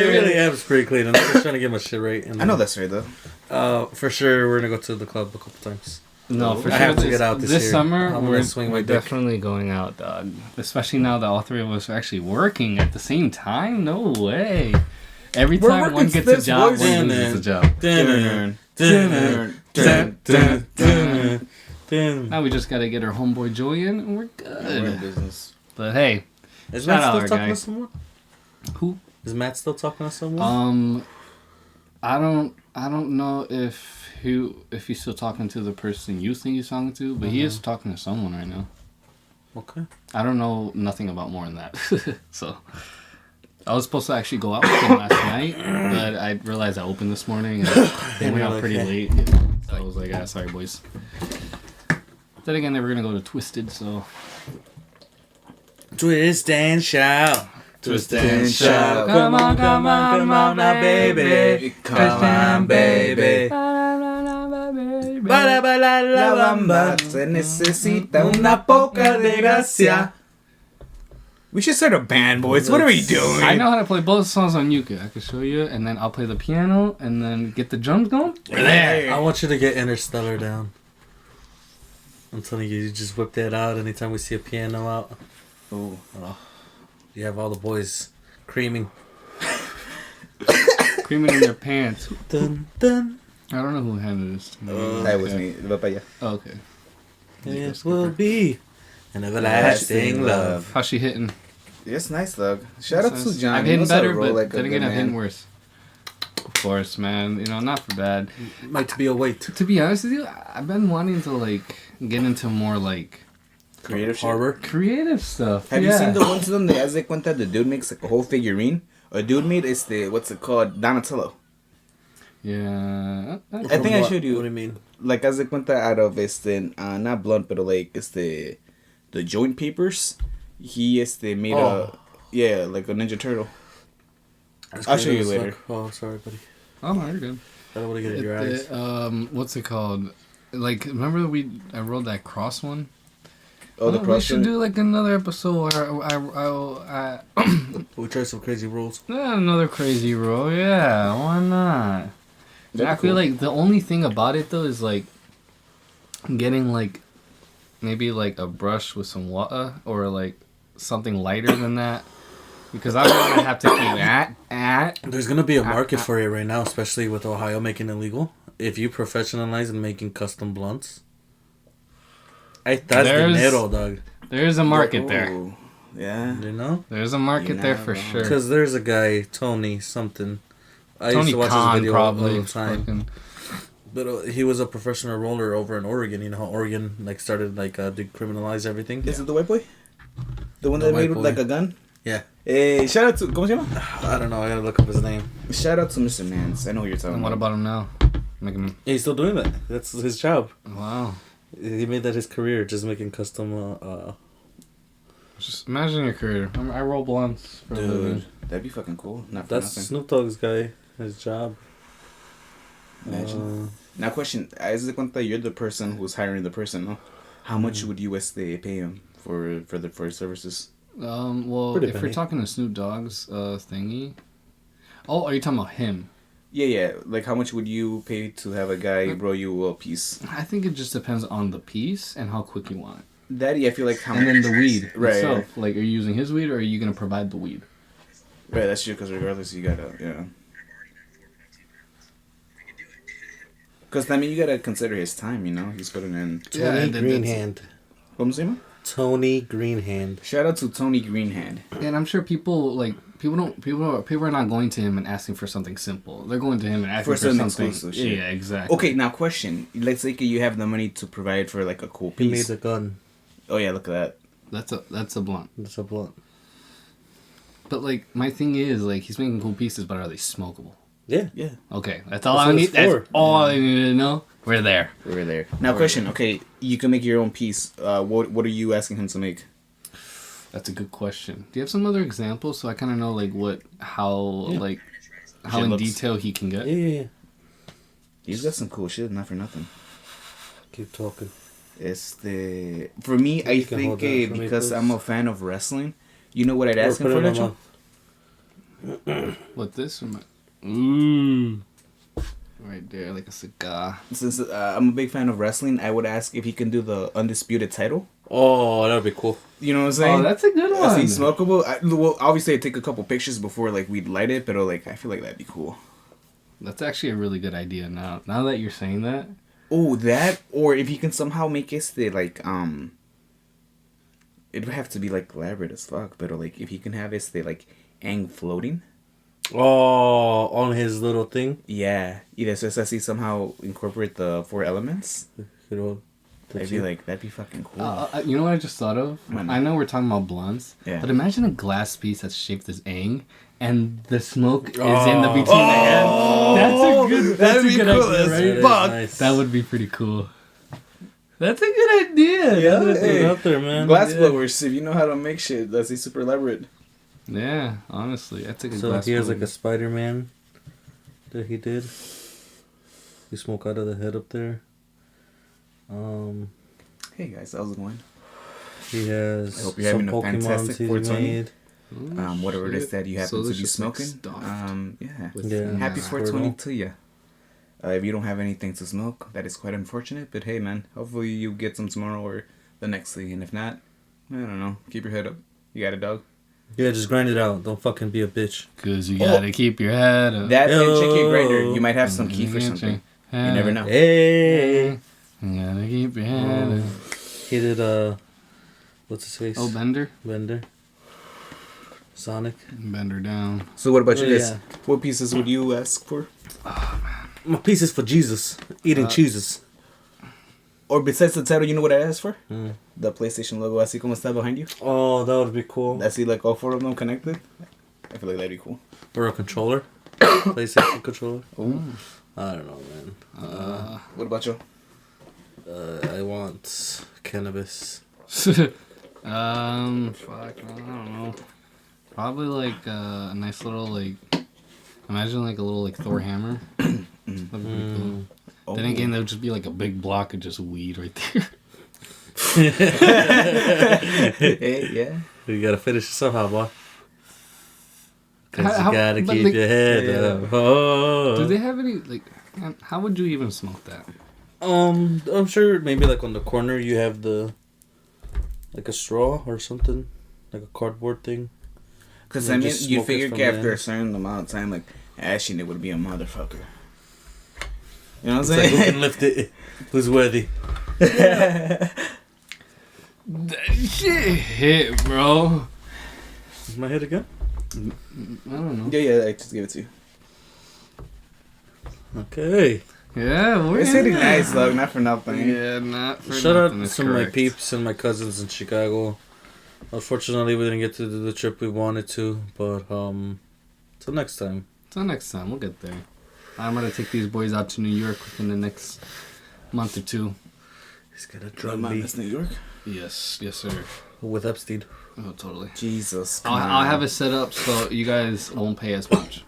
really am pretty clean. I'm just trying to get my shit right. And I know that's right though. For sure, we're gonna go to the club a couple times. No, for I sure. have to get out this year. summer, I'm gonna we're, swing we're my dick. definitely going out, dog. Especially now that all three of us are actually working at the same time. No way. Every We're time working one gets a splits, job, boys. one loses a job. Now we just gotta get our homeboy Joey in, and we're We're in good. business. But hey, Is Shout Matt out still our talking guy. to someone? who? Is Matt still talking to someone? I don't know if he's still talking to the person you think he's talking to, but he is talking to someone right now. Okay. I don't know nothing about more than that. So I was supposed to actually go out with him last night, but I realized I opened this morning and they went you're out like, pretty "Hey." late. So I was like, sorry boys. Then again, they were gonna go to Twisted, so Twist and shout. Twist and shout. Come on, come on, come on now, baby. Come on, baby. La bamba se necesita una poca de gracia. We should start a band, boys. What are we doing? I know how to play both songs on Yuka. I can show you, and then I'll play the piano, and then get the drums going. I want you to get Interstellar down. I'm telling you, you just whip that out anytime we see a piano out. Ooh. You have all the boys creaming. Creaming in their pants. Dun, dun. I don't know who handed this to me. That was me. Va para allá. Oh, okay. It will be an everlasting love. How's she hitting? It's nice, dog. Shout out to John. I've He hidden knows how to better, roll but like a then again, good I've hidden man. worse. Of course, man. You know, not for bad. Might be a weight. To be honest with you, I've been wanting to like get into more like Creative shit. Harbor. creative stuff. Have yeah. you seen the ones of them that as they cuenta the dude makes like a whole figurine? A dude made is the what's it called? Donatello. Yeah. I think I showed you. What do you mean? Like as they cuenta out of not blunt but like the joint papers. He made Oh. like a Ninja Turtle. I'll show you later. Oh, sorry, buddy. Oh, you're good. I don't want to get in your eyes. What's it called? Like, remember I rolled that cross one? Oh, the We cross. should do like another episode where I We tried some crazy rules. another crazy roll. Yeah, why not? That'd I be feel cool. like the only thing about it though is like getting like maybe like a brush with some water or like something lighter than that, because I don't want to have to keep at. There's gonna be a market for it right now, especially with Ohio making it legal. If you professionalize in making custom blunts, that's There's- dinero, dog. There's a market there. Ooh, yeah. You know, There's a market there for Nah, bro. sure. because there's a guy Tony something. I used Tony to watch Khan his video probably. all the time. Fucking- But he was a professional roller over in Oregon. You know how Oregon like started like decriminalize everything. Is it the white boy? The one The that white made with boy. like a gun? Yeah. Hey, shout out to ¿Cómo se llama? I don't know. I gotta look up his name. Shout out to Mr. Mans. I know who you're talking And what about. about him now? Making He's still doing that. That's his job. wow. He made that his career, just making custom. Just imagine your career. I roll blunts for a living. Dude, that'd be fucking cool. Not for That's nothing. Snoop Dogg's guy. His job. Imagine. Now, question: as the cuenta, you're the person who's hiring the person, no? How much would you pay him for his services? Well, Pretty if penny. we're talking to Snoop Dogg's thingy. Oh, are you talking about him? Yeah. Like, how much would you pay to have a guy roll you a piece? I think it just depends on the piece and how quick you want it. Daddy, I feel like how And much? then the weed Right. itself. Like, are you using his weed or are you gonna provide the weed? Right, that's true. Because regardless, you gotta Because I mean, you gotta consider his time. He's putting in. Tony and then Greenhand. What was his name? Tony Greenhand. Shout out to Tony Greenhand. And I'm sure people are not going to him and asking for something simple. They're going to him and asking for something exclusive shit. Yeah, exactly. Okay, now question. Let's say you have the money to provide for like a cool He piece. made the gun. Oh yeah, look at that. That's a blunt. That's a blunt. But like my thing is like he's making cool pieces, but are they smokable? Yeah. Yeah, Okay, that's all That's I what need. it's That's for. all I need to know. We're there. we're there. Now question. Okay, you can make your own piece. What are you asking him to make? That's a good question. Do you have some other examples so I kind of know like how Yeah. how Shit in looks- detail he can get? Yeah. He's got some cool shit. Not for nothing. Keep talking. For me, I You can think hold that for me, because please. I'm a fan of wrestling. You know what I'd Or ask him put for, it in my Nacho? mouth. What this? Or my... Right there, like a cigar. Since I'm a big fan of wrestling, I would ask if he can do the undisputed title. Oh, that would be cool. You know what I'm saying? Oh, that's a good one. Is he smokable? Well, obviously, I'd take a couple pictures before like we'd light it, but like I feel like that'd be cool. That's actually a really good idea. Now that you're saying that, Oh, that, or if he can somehow make it like it would have to be like elaborate as fuck, but like if he can have it like Aang floating. Oh, on his little thing. Yeah, either so as he somehow incorporate the 4 elements. You know, I'd be like, that'd be fucking cool. you know what I just thought of? What? I know we're talking about blunts, Yeah. but imagine a glass piece that's shaped as Aang, and the smoke is in the between the hands. That's a good idea, right? fuck. Nice. That would be pretty cool. That's a good idea. Yeah, Put hey. it out there, man. Glass Yeah. blowers, if you know how to make shit, that's super elaborate. Yeah, honestly, that's a good So glass he has blower. like a Spider-Man that he did. You smoke out of the head up there. Hey guys, how's it going? He has I hope you're having some a fantastic Pokemons he's 420. made. Whatever it is shit. that you happen So to this be just, like, smoking. stuffed Yeah. with Yeah. Happy Squirtle. 420 to you. If you don't have anything to smoke, that is quite unfortunate. But hey, man, hopefully you get some tomorrow or the next day. And if not, I don't know. Keep your head up. You got a dog. Yeah, just grind it out. Don't fucking be a bitch. Cause you gotta keep your head up. That and check your Yo. grinder. You might have some key for something. You never know. Hey! You gotta keep your head up. He did, what's his face? Oh, Bender? Bender. Sonic. Bender down. So what about you Oh, guys? yeah. What pieces would you ask for? My pieces for Jesus. Eating cheeses. Or besides the title, you know what I asked for? Mm. The PlayStation logo, así como está behind you. Oh, that would be cool. I see like all 4 of them connected. I feel like that'd be cool. Or a controller. PlayStation controller. I don't know, man. What about you? I want cannabis. Fuck, I don't know. Probably like a nice little like, imagine like a little like Thor hammer. That'd be pretty cool. Oh. Then again, that would just be like a big block of just weed right there. Hey, yeah. You gotta finish it somehow, boy. Cause How- you gotta but keep like- your head Yeah. up. Oh. Do they have any like? How would you even smoke that? I'm sure maybe like on the corner you have like a straw or something, like a cardboard thing. Because You I mean, just you smoke it figure from after there. a certain amount of time, like ashing it would be a motherfucker. You know what It's I'm like who saying? can lift it? Who's worthy? That shit hit, bro. Is my head again? I don't know. Yeah, I just gave it to you. Okay. Yeah, we're It's in hitting there. nice, though, not for nothing. Yeah, not for Shout nothing. out It's to my correct. peeps and my cousins in Chicago. Unfortunately, we didn't get to do the trip we wanted to, but till next time. So next time we'll get there. I'm gonna take these boys out to New York within the next month or two. He's got a Drum drum beat That's New York. Yes, yes, sir. with Epstein. Oh, totally. Jesus. I'll have it set up so you guys won't pay as much.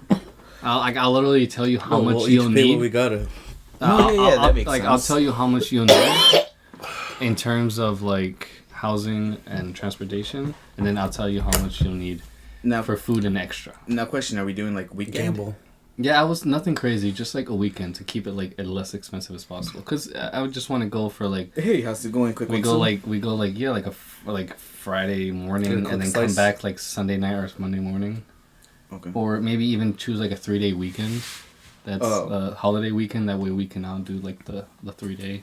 I'll literally tell you how Oh, much we'll you'll each pay need. what we gotta. No, yeah, that makes I'll sense. tell you how much you'll need in terms of like housing and transportation, and then I'll tell you how much you'll need Now, for food and extra. now, question: are we doing like weekend? Gamble. Yeah, I was nothing crazy, just like a weekend to keep it like as less expensive as possible. Cause I would just want to go for like Hey, how's it going? Quick, we quick, go so- like yeah like a Friday morning Get a and quick then slice. come back like Sunday night or Monday morning. Okay. Or maybe even choose like a 3-day weekend. That's a holiday weekend. That way we can now do like the 3-day.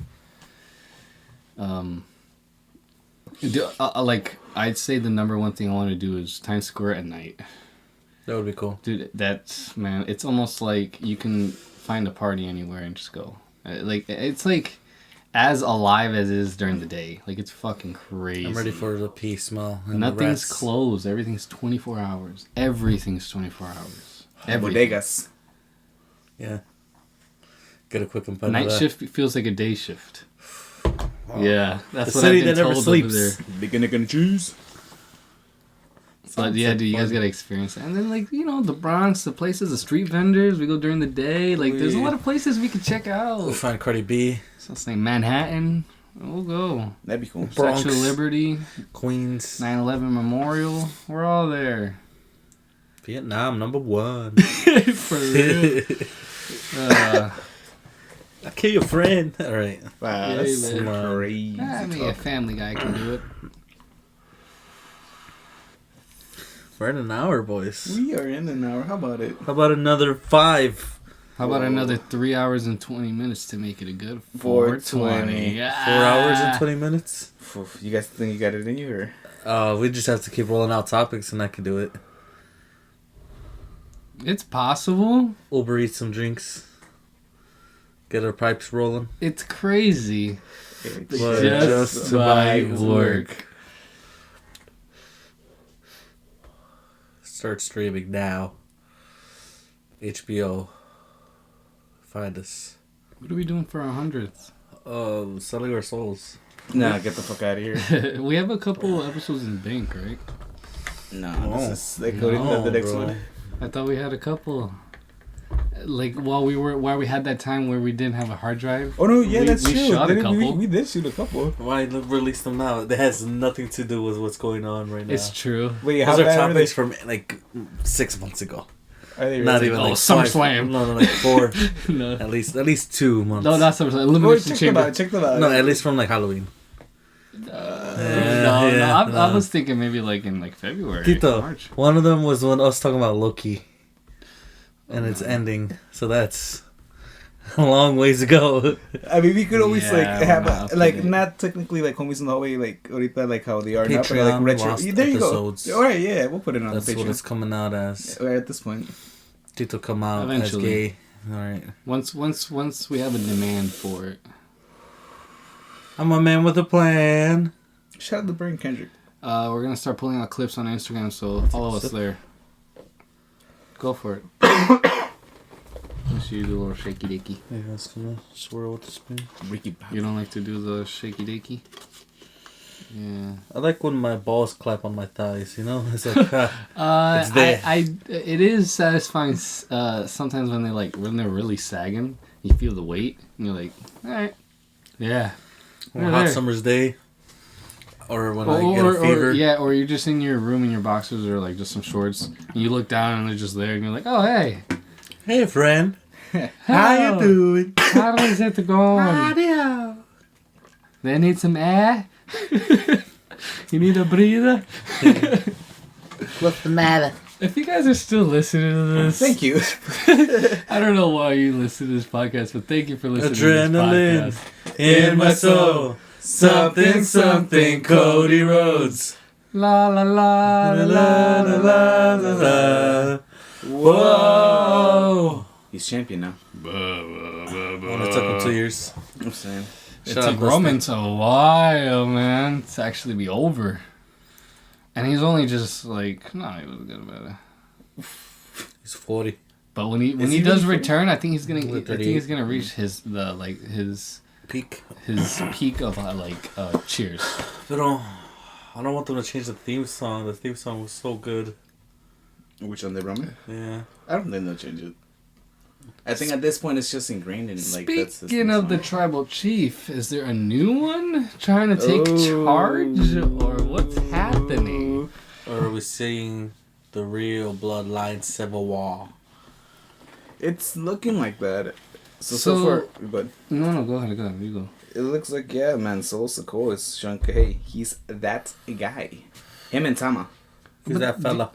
Like I'd say the number one thing I want to do is Times Square at night. That would be cool. Dude, that's, man, it's almost like you can find a party anywhere and just go. Like, it's like as alive as it is during the day. Like, it's fucking crazy. I'm ready for the pee smell. And Nothing's the rats. closed. Everything's 24 hours. Everything's 24 hours. Bodegas. Yeah. Get a quick complaint. Night shift feels like a day shift. Yeah, that's The what city I've been that never told sleeps. over there. Beginning choose. But yeah, dude, you guys gotta experience it. And then, like, you know, the Bronx, the places, the street vendors, we go during the day. Like, there's a lot of places we could check out. We'll find Cardi B. So it's like Manhattan. We'll go. That'd be cool. Bronx. Statue of Liberty, Queens. 9/11 Memorial. We're all there. Vietnam, number 1. For real. I kill your friend. All right. Wow, that's Yeah, man. crazy. I mean, a Family Guy can do it. We're in an hour, boys. We are in an hour. How about it? How about another 5? How about Whoa. another 3 hours and 20 minutes to make it a good 420. 420? Yeah. 4 hours and 20 minutes? You guys think you got it in you, or? We just have to keep rolling out topics and I can do it. It's possible. Uber eat some drinks. Get our pipes rolling. It's crazy. But Just by work. Start streaming now. HBO. Find us. What are we doing for our 100th? Selling our souls. Nah, get the fuck out of here. We have a couple episodes in bank, right? No, No. this is like the next bro. one. I thought we had a couple. Like while we had that time where we didn't have a hard drive. Oh no, yeah, we, that's we true. Shot a Didn't couple. we did shoot a couple. Why release them now? It has nothing to do with what's going on right now. It's true. Wait, how Those are bad are they? topics from like 6 months ago. Are they Not really? even Oh, like SummerSlam. No, like 4. No, at least 2 months. no, not SummerSlam. Oh, Elimination check them Chamber. out. Check them out. No, at least from like Halloween. No, yeah, I was thinking maybe like in like February, Tito, March. one of them was when us talking about Loki. And it's ending. So that's a long ways to go. I mean, we could always Yeah, like we're have not like updated. not technically like homies in the hallway like ahorita like how they are now, but like Patreon retro. lost There you episodes. go. All right, yeah, we'll put it on That's the what Patreon. it's coming out as. We're at this point. Tito come out Eventually. as gay. Alright. Once we have a demand for it. I'm a man with a plan. Shout out to Brian Kendrick. We're gonna start pulling out clips on Instagram, so follow us there. Go for it. Let's see you do a little shaky dicky. Maybe I was gonna swirl with the spoon. Ricky. You don't like to do the shaky dicky? Yeah. I like when my balls clap on my thighs, you know? It's like, It's there. It is satisfying sometimes when they're really sagging. You feel the weight, and you're like, all right, yeah. on a They're hot there. summer's day. Or when I get a fever. Or you're just in your room in your boxers or like just some shorts, and you look down and they're just there, and you're like, oh hey, Hey, friend. How How? you doing? how is it going? Audio. They need some air. You need a breather. What's the matter? If you guys are still listening to this, Thank you. I don't know why you listen to this podcast, but thank you for listening Adrenaline to this podcast. in my soul. Something, something, Cody Rhodes. La la la la la la la la la. Whoa! He's champion now. Well, it took him 2 years. I'm saying. It Shut took up, Roman a while, man, to actually be over. And he's only just like, no, he was good about it. He's 40. But when Is he he does really return, I think he's gonna With reach his Peak. peak of Cheers. But I don't want them to change the theme song. The theme song was so good. Which on the Roman? Yeah. I don't think they'll change it. I think at this point it's just ingrained in like that's the Speaking of the song. tribal chief, is there a new one trying to take Oh. charge, or what's happening? Or are we seeing the real bloodline civil war? It's looking like that. So far, but No, go ahead, you go. it looks like man, Solo Sikoa is Sean Kahei. He's that guy. Him and Tama. Who's that fella?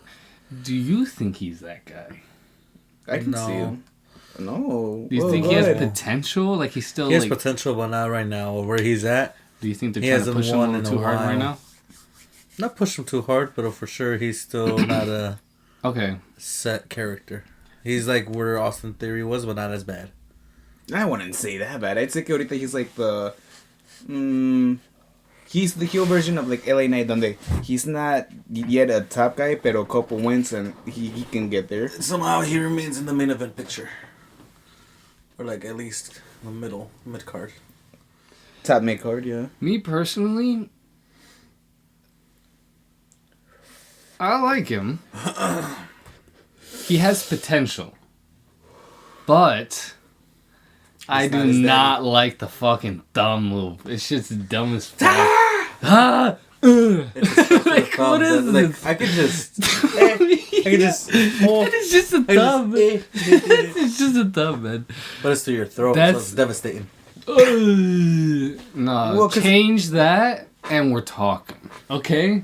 Do you think he's that guy? I can No. see him. No. Do you Whoa, think go he has ahead. potential? Like he's still He has like. potential, but not right now. Where he's at, Do you think they're he trying to hasn't push him a won little in a too hard right while. now? not push him too hard, but for sure he's still not a Okay. set character. He's like where Austin Theory was, but not as bad. I wouldn't say that bad. I'd say que ahorita he's like the... he's the heel version of like LA Knight, donde he's not yet a top guy, pero a couple wins and he can get there. Somehow he remains in the main event picture, or like at least the mid card. Top mid card, yeah. Me personally, I like him. He has potential. But I do not his not like the fucking thumb move. It's just dumb as fuck. Ah! Like, what is like, this? I could just, It's just a thumb. It's just a thumb, man. but it's through your throat, so That's- it's devastating. No, Well, 'cause- change that and we're talking. Okay?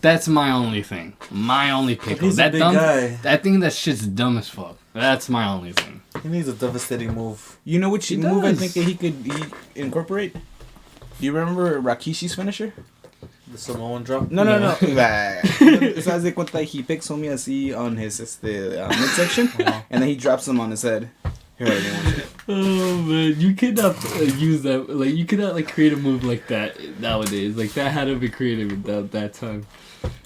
That's my only thing. My only pickle. he's a That big dumb guy. that thing that shit's dumb as fuck. That's my only thing. He needs a devastating move. You know which He move I does. think that he incorporate? Do you remember Rakishi's finisher? The Samoan drop. No. So as de cuenta, he picks homie así on his midsection, and then he drops him on his head. Here, I didn't want it. Oh man, you cannot use that. Like you cannot like create a move like that nowadays. Like that had to be created at that time.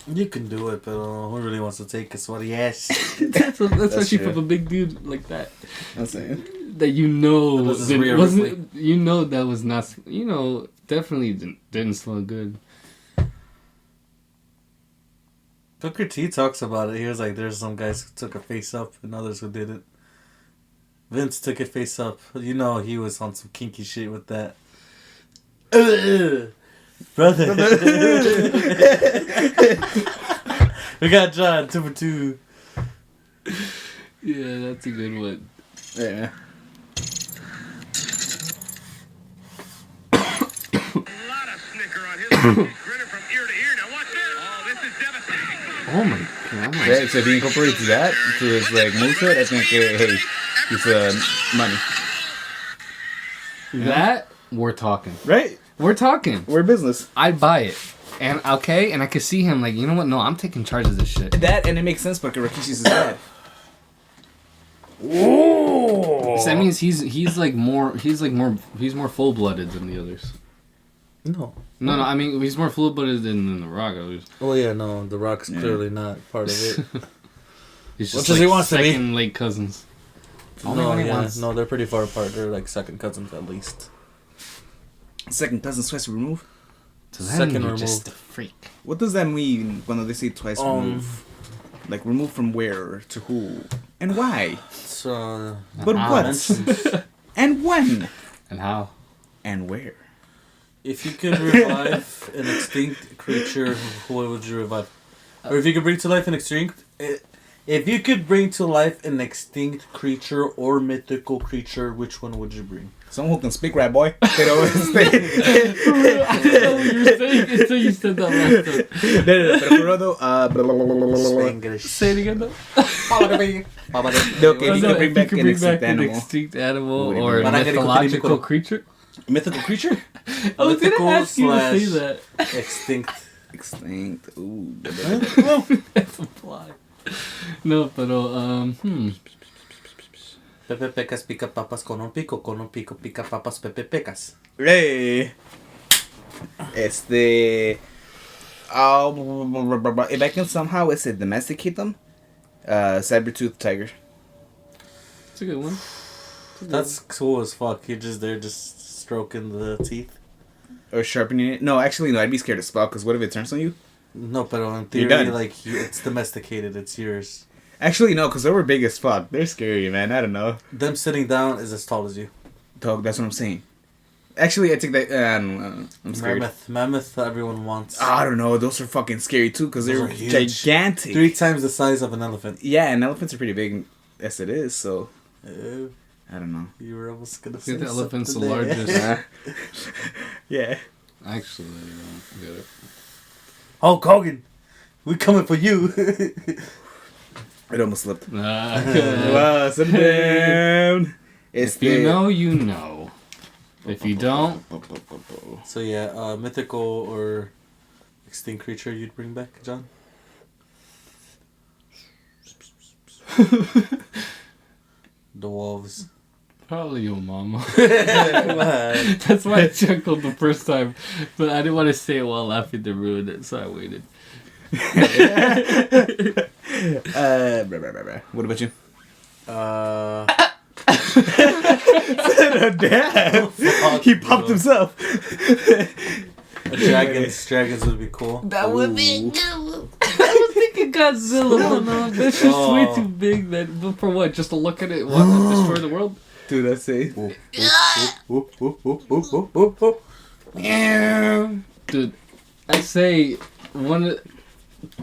You can do it, but who really wants to take a sweaty ass? That's especially true. from a big dude like that. I'm saying. That you know This is that Rhea wasn't. Ripley. You know that was not. You know definitely didn't smell good. Booker T talks about it. He was like, "There's some guys who took a face up and others who didn't." Vince took it face up. You know he was on some kinky shit with that. Brother. We got John 2 for 2. Yeah, that's a good one. Yeah. A lot of snicker on his grinning from ear to ear. Now watch this. Oh, this is devastating. Oh my god. Yeah, so if he incorporates that to his like moveset, I think hey, he's money, That we're talking. right? We're talking. We're business. I'd buy it. And okay, and I could see him like, you know what? No, I'm taking charge of this shit. That and it makes sense because Rakishi's his dad. So that means he's more full blooded than the others. No. No, I mean he's more full blooded than the Rock. Oh yeah, no. The Rock's clearly not part of it. He's Much just as like he wants to be. second late cousins. Only no, when he yeah, wants. no, they're pretty far apart. They're like second cousins at least. Second cousin twice remove. So that second means you're remove. just a freak. What does that mean when they say twice remove? Like remove from where to who and why? So, But Ah, what? And when? And how? And where? if you could revive an extinct creature, what would you revive? Or if you could bring to life an extinct, if you could bring to life an extinct creature or mythical creature, which one would you bring? Someone who can speak right, boy. Pero I don't know what you were saying until you said that last time. pero though, English. Say it again though. okay, Oh, if you no, could bring back an extinct an animal. extinct animal Wait, or a Parang mythological ganito, creature. Mythical creature? I was Mythical gonna ask you to say slash- that. Extinct. Extinct. Ooh. That's a fly. No, pero Pepe Pecas pica papas con un pico pica papas Pepe Pecas. Hey. If I can somehow, domesticate them, Sabertooth Tiger. It's a good one. That's cool as fuck. You're just there, just stroking the teeth. Or sharpening it. No, actually, no, I'd be scared as fuck, because what if it turns on you? No, but in You're theory, done. like it's domesticated. It's yours. Actually, no, because they were big as fuck. They're scary, man. I don't know. Them sitting down is as tall as you. Dog, that's what I'm saying. Actually, I take that. I don't know. I'm scared. Mammoth. Everyone wants. I don't know. Those are fucking scary too, because Those they're are huge. gigantic. 3 times the size of an elephant. Yeah, and elephants are pretty big as it is, so Ew, I don't know. you were almost gonna I say think the elephant's the something there. largest. Yeah. Actually, I don't get it. Hulk Hogan, we coming for you. It almost slipped. Well, Wow, sit down. It's if you know, you know. If you don't, So yeah, mythical or extinct creature you'd bring back, John? The wolves. probably your mama. What? That's why I chuckled the first time, but I didn't want to say it while laughing to ruin it, so I waited. What about you? Damn. He popped himself. Dragons would be cool. That would be. I was thinking Godzilla, but no, that's just way too big. But for what? Just to look at it, what, destroy the world? Dude, that's it. Dude, I say one of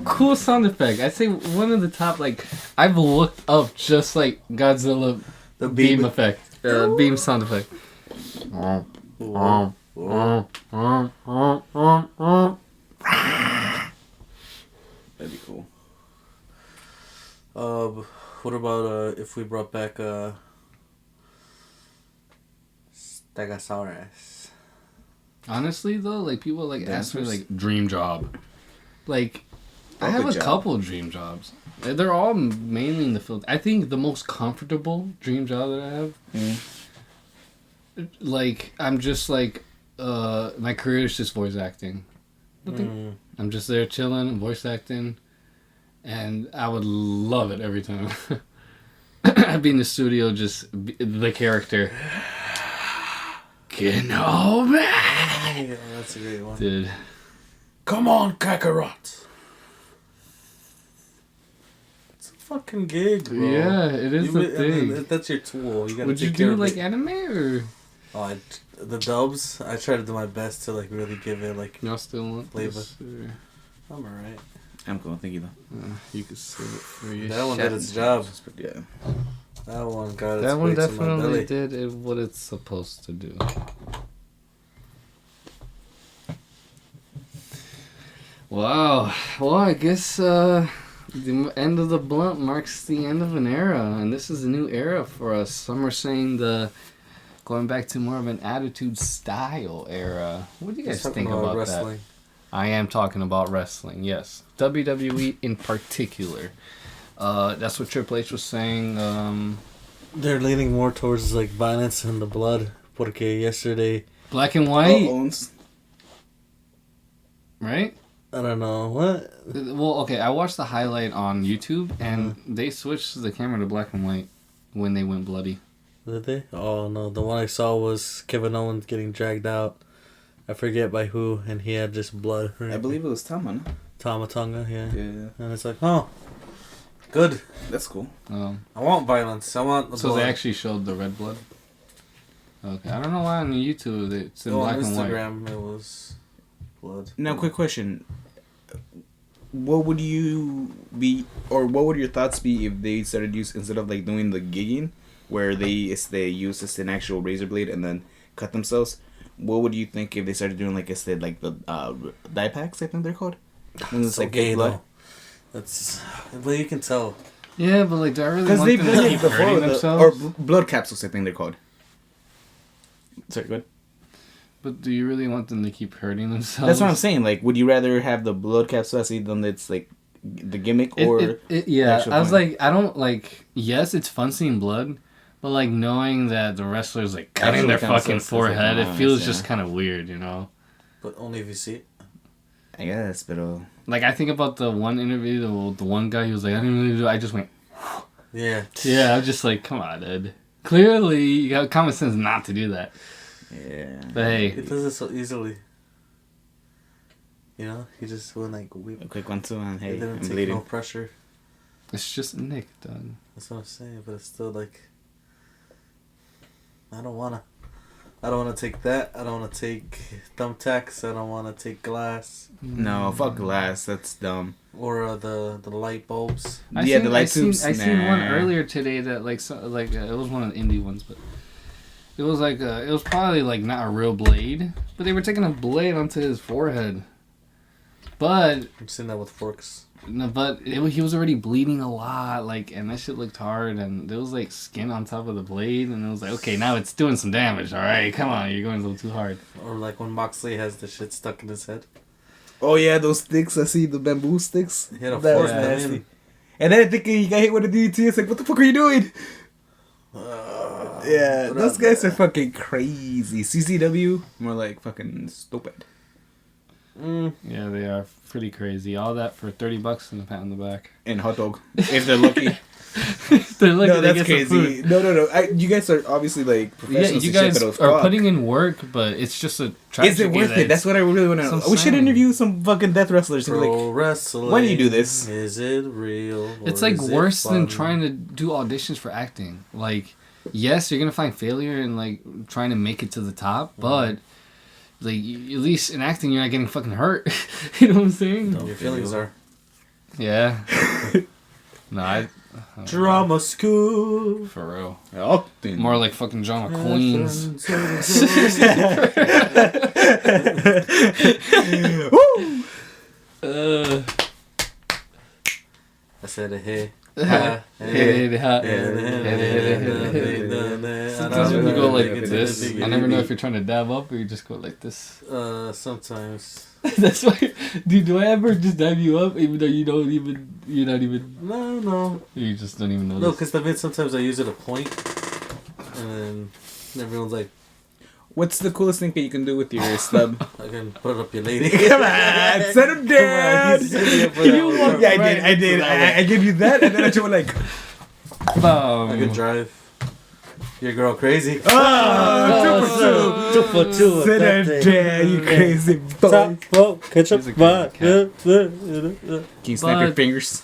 cool sound effect. I say one of the top. Like I've looked up just like Godzilla The beam effect, beam sound effect. That'd be cool. What about if we brought back Stegosaurus? Honestly, though, like people like ask me Dancers? like dream job. Like I have a Bucket job. couple of dream jobs. They're all mainly in the field. I think the most comfortable dream job that I have, like I'm just like, my career is just voice acting. Nothing. I'm just there chilling, voice acting, and I would love it every time. I'd be in the studio, just the character. Kenobi, Yeah, that's a great one. dude. Come on, Kakarot! It's a fucking gig, bro. Yeah, it is You a would- and thing. then That's your tool. You gotta Would you take care do of like it. anime or Oh, the dubs? I try to do my best to like really give it like. y'all still want Flavor. this? Or, I'm alright. I'm cool. Thank you, though. you could save it for your That one chat. did its job. Yeah. That one got its That one weights in my definitely belly. did what it's supposed to do. Wow. Well, I guess the end of the blunt marks the end of an era, and this is a new era for us. Some are saying going back to more of an attitude style era. What do you guys Talking think about that? wrestling. I am talking about wrestling, yes. WWE in particular. That's what Triple H was saying. They're leaning more towards like violence and the blood. Porque yesterday, Black and white, Owens. right? I don't know what. Well, okay, I watched the highlight on YouTube, and they switched the camera to black and white when they went bloody. Did they? Oh no, the one I saw was Kevin Owens getting dragged out. I forget by who, and he had just blood. I believe it was Tama, no? Tamatonga, yeah. Yeah. And it's like, oh, good. That's cool. I want violence. I want the So blood. they actually showed the red blood? Okay, I don't know why on YouTube it's in Oh, black on and white. Instagram, it was blood. Now, quick question. What would you be, or what would your thoughts be if they started instead of like doing the gigging, where they use an actual razor blade and then cut themselves? What would you think if they started doing like instead like the dye packs? I think they're called. And it's So like gay, blood. though. That's, well, you can tell. Yeah, but like, do I really Because want they them to did keep it before hurting with themselves? or blood capsules. I think they're called. Sorry, good. But do you really want them to keep hurting themselves? That's what I'm saying. Like, would you rather have the blood capsule as even it's like the gimmick or yeah, actual I was point? like, I don't like. Yes, it's fun seeing blood, but like knowing that the wrestlers like cutting Actually their kinda fucking sucks, 'cause, like, forehead, it nice, feels yeah. just kind of weird, you know. But only if you see it. I guess, but Like I think about the one interview, the one guy who was like, I didn't really do it. I just went, Yeah. yeah. I'm just like, come on, Ed. Clearly, you got common sense not to do that. yeah. But hey, He does it so easily. You know, he just went like weep. A quick one too, and He hey, didn't I'm take bleeding. no pressure. it's just Nick, done. That's what I'm saying, but it's still like, I don't wanna take that. I don't wanna take thumbtacks. I don't wanna take glass No, fuck glass. That's dumb. or the light bulbs. The light tubes. I seen one Nah. earlier today that like it was one of the indie ones, but it was like it was probably like not a real blade, but they were taking a blade onto his forehead. But I'm seeing that with forks. No, but he was already bleeding a lot, like, and that shit looked hard, and there was like skin on top of the blade, and it was like, okay, now it's doing some damage. All right, come on, you're going a little too hard. Or like when Moxley has the shit stuck in his head. Oh yeah, those sticks. I see the bamboo sticks. He had a That was force nasty. man. And then I think he got hit with a DDT. It's like, what the fuck are you doing? Yeah, those guys are fucking crazy. CCW, more like fucking stupid. Yeah, they are pretty crazy. All that for $30 and a pat on the back. And hot dog, if they're lucky. They're lucky No, they that's get some crazy. food. No. You guys are obviously like Yeah, professionals. you and shit, guys but it was are fuck. putting in work, but it's just a tragedy. Is it worth it? That's what I really want to know. That's what We I'm should saying. interview some fucking death wrestlers. And be Pro like, wrestling. why do you do this? Is it real? Or It's like is it worse than fun? trying to do auditions for acting. Like, yes, you're gonna find failure in like trying to make it to the top, but like at least in acting, you're not getting fucking hurt. You know what I'm saying? Your feelings are. Yeah. No, I Drama school. for real. oh, More like fucking drama queens. Woo! I said a hey. Sometimes when you go like this, I never know if you're trying to dab up or you just go like this. Sometimes. That's why, dude. Do I ever just dab you up even though you're not even, No. you just don't even No, notice? because I mean, sometimes I use it a point, and then everyone's like, What's the coolest thing that you can do with your stub? I can put it up your lady. Come on, settle down. You walk Yeah, I right did. into that I give you that, and then I just went like, I can drive your girl crazy. 2 for 2. 2 for 2. Sit down, you crazy boy. Catch up. He's a great cat. Can you snap your But- fingers?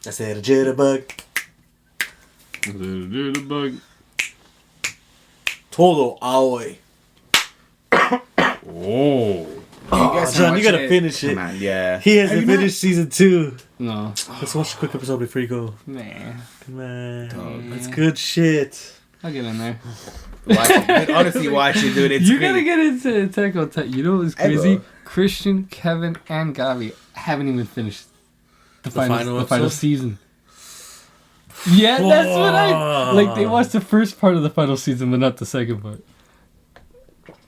I said a jitterbug. The bug. Todo Aoi. Oh. John, you gotta finish it. Come on, yeah. He Have hasn't you not? finished season 2. No. Let's watch a quick episode before you go. Man. Come on. That's good shit. I'll get in there. Watch it. Dude, honestly, watch it, dude. It's You great. gotta get into Attack on Titan. You know what's I crazy? will. Christian, Kevin, and Gabi haven't even finished the final episode? season. Yeah, that's what I like. They watched the first part of the final season, but not the second part.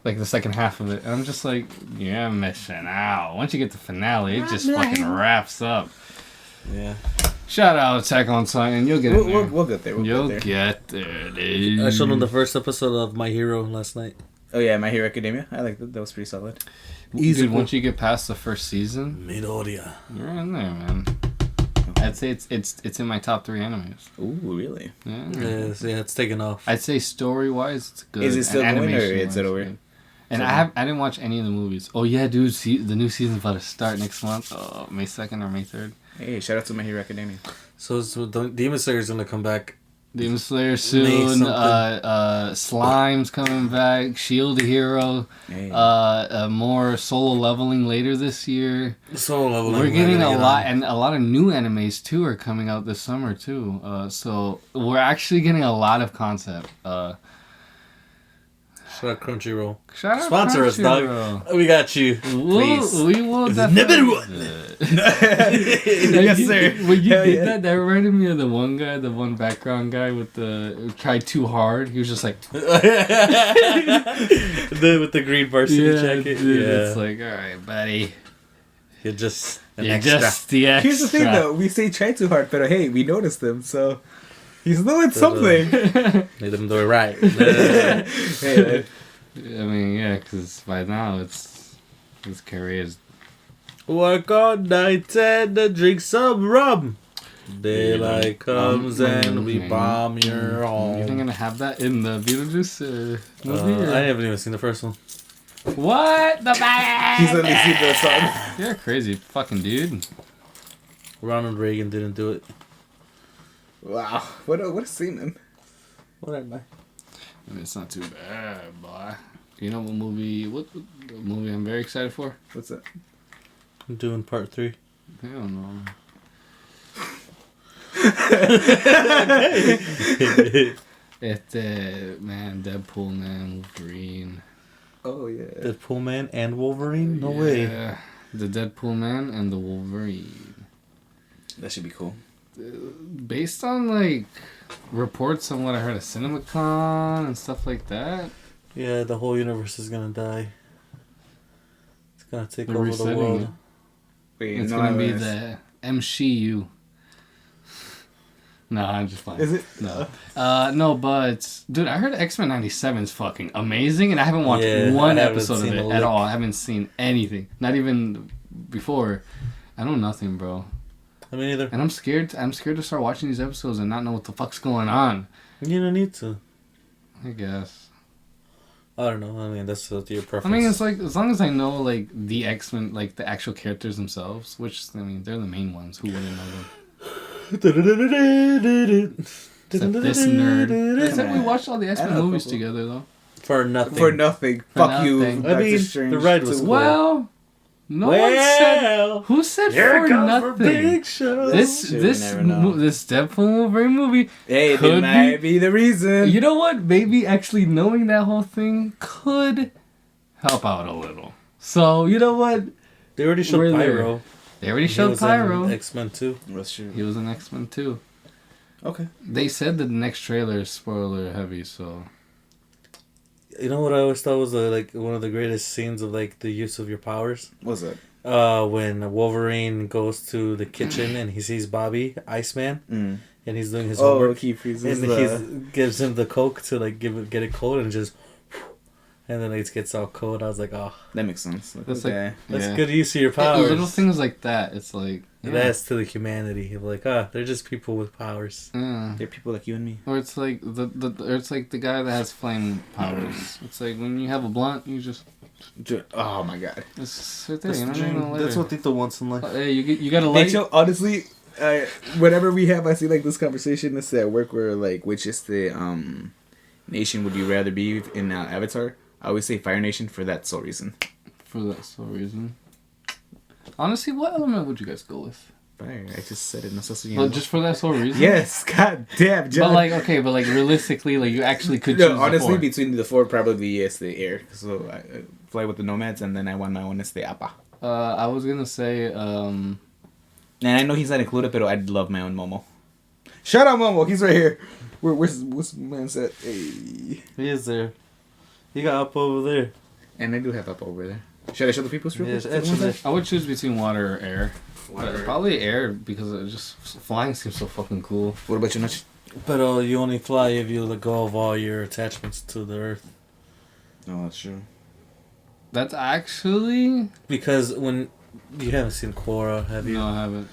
Like the second half of it. And I'm just like, you're missing out. Once you get the finale, it just fucking wraps up. Yeah. Shout out Attack on Titan. You'll get in there. We'll get there. You'll We'll get there. get there, dude. I showed him the first episode of My Hero last night. Oh yeah, My Hero Academia. I like that. That was pretty solid. Dude, once you get past the first season, Midoriya. you're in there, man. I'd say it's in my top 3 animes. Ooh, really? Yeah. Yeah, it's taken off. I'd say story wise, it's good. Is it still and going, or animation-wise, is it over? good. And I didn't watch any of the movies. Oh yeah, dude, the new season's about to start next month. Oh, May 2nd or May 3rd. Hey, shout out to My Hero Academia. So Demon Slayer's gonna come back. Demon Slayer May soon. something. Slime's coming back. Shield Hero. Hey. More solo leveling later this year. Solo leveling. We're getting gonna a get lot, on. and a lot of new animes too are coming out this summer too. So we're actually getting a lot of concept. Shout out Crunchyroll. Shout out Sponsor us, Crunchyroll. dog. We got you. Please. We will Number definitely. one. Yes, sir. When you Hell did yeah. that reminded me of the one guy, the one background guy with the who tried too hard. He was just like, With the green varsity jacket. dude, Yeah. it's like, all right, buddy, You're just an you're extra. just the extra. Here's the thing, though. We say try too hard, but hey, we noticed him, so he's doing something. Made them do it right. Hey, I mean, yeah, because by now it's his career is. Work all night and drink some rum. Daylight comes and we bomb your You think home. gonna have that in the Beetlejuice movie? or- I haven't even seen the first one. What the bag? he's only seen the song. You're a crazy fucking dude. Ronald Reagan didn't do it. Wow, what a scene, man. Whatever. I mean, it's not too bad, boy. You know what movie? What movie I'm very excited for? What's that? I'm doing part 3. I don't know. Man, Deadpool, man, Wolverine. Oh yeah. Deadpool Man and Wolverine? No way. Yeah. The Deadpool Man and the Wolverine. That should be cool. Based on like reports on what I heard at CinemaCon and stuff like that. Yeah, the whole universe is gonna die. It's gonna take They're over the resetting world. it. Wait, It's no, gonna be it's- the MCU. No, I'm just playing. Is it? No. No, but dude, I heard X-Men 97 is fucking amazing, and I haven't watched Yeah, one I haven't episode of seen it a at lick. all. I haven't seen anything, not even before. I know nothing, bro, I mean, either. and I'm scared. I'm scared to start watching these episodes and not know what the fuck's going on. You don't need to. I guess. I don't know. I mean, that's your I preference. mean, it's like as long as I know like the X-Men, like the actual characters themselves, which I mean they're the main ones. Who wouldn't know them? Except this nerd. Except we watched all the X-Men know a movies couple. together though. For nothing. For nothing. Fuck you. nothing. Doctor I mean, Strange the ride was too. cool. Well, no one said. Well, Who said here for it comes nothing? for Big Show. This Shit, this we never know. this Deadpool Wolverine movie. Hey, Could that might be the reason. You know what? Maybe actually knowing that whole thing could help out a little. So you know what? They already showed We're there. Pyro. They already showed Pyro. X-Men too. That's true. He was an X-Men too. Okay. They said that the next trailer is spoiler heavy, so You know what I always thought was like one of the greatest scenes of like the use of your powers? What's that? When Wolverine goes to the kitchen and he sees Bobby, Iceman, Mm. and he's doing his Oh, homework, he freezes and the... he gives him the Coke to like get it cold, and just, and then it gets all cold. I was like, oh, That makes sense. that's okay. like that's yeah. good use of your Yeah, powers. little things like that. It's like It yeah. adds to the humanity. You're like, they're just people with powers. Yeah. They're people like you and me. Or it's like or it's like the guy that has flame powers. It's like when you have a blunt, you just Oh my god. it's right there. That's, You know the what I dream. mean? That's Later. what Tito wants in life. Hey, you got a They light. show, honestly, whenever we have, I see like this conversation, it's at work where like, which is the nation would you rather be in Avatar? I always say Fire Nation for that sole reason. For that sole reason. Honestly, what element would you guys go with? Fire. I just said it. No, so you But know. just for that sole reason. Yes. God damn, John. But like like realistically, like you actually could No, choose. honestly, the four. between the four, probably yes, the air. So I fly with the nomads, and then I want my own is the Appa. I was gonna say And I know he's not included, but I'd love my own Momo. Shout out Momo, he's right here. What's man's at? Hey. He is there. He got up over there. And I do have Appa over there. Should I show the people? Yes, actually. I would choose between water or air. Probably air because it just flying seems so fucking cool. What about you, Nutch? But you only fly if you let go of all your attachments to the earth. No, that's true. That's actually Because when you haven't seen Korra, have you? no, I haven't.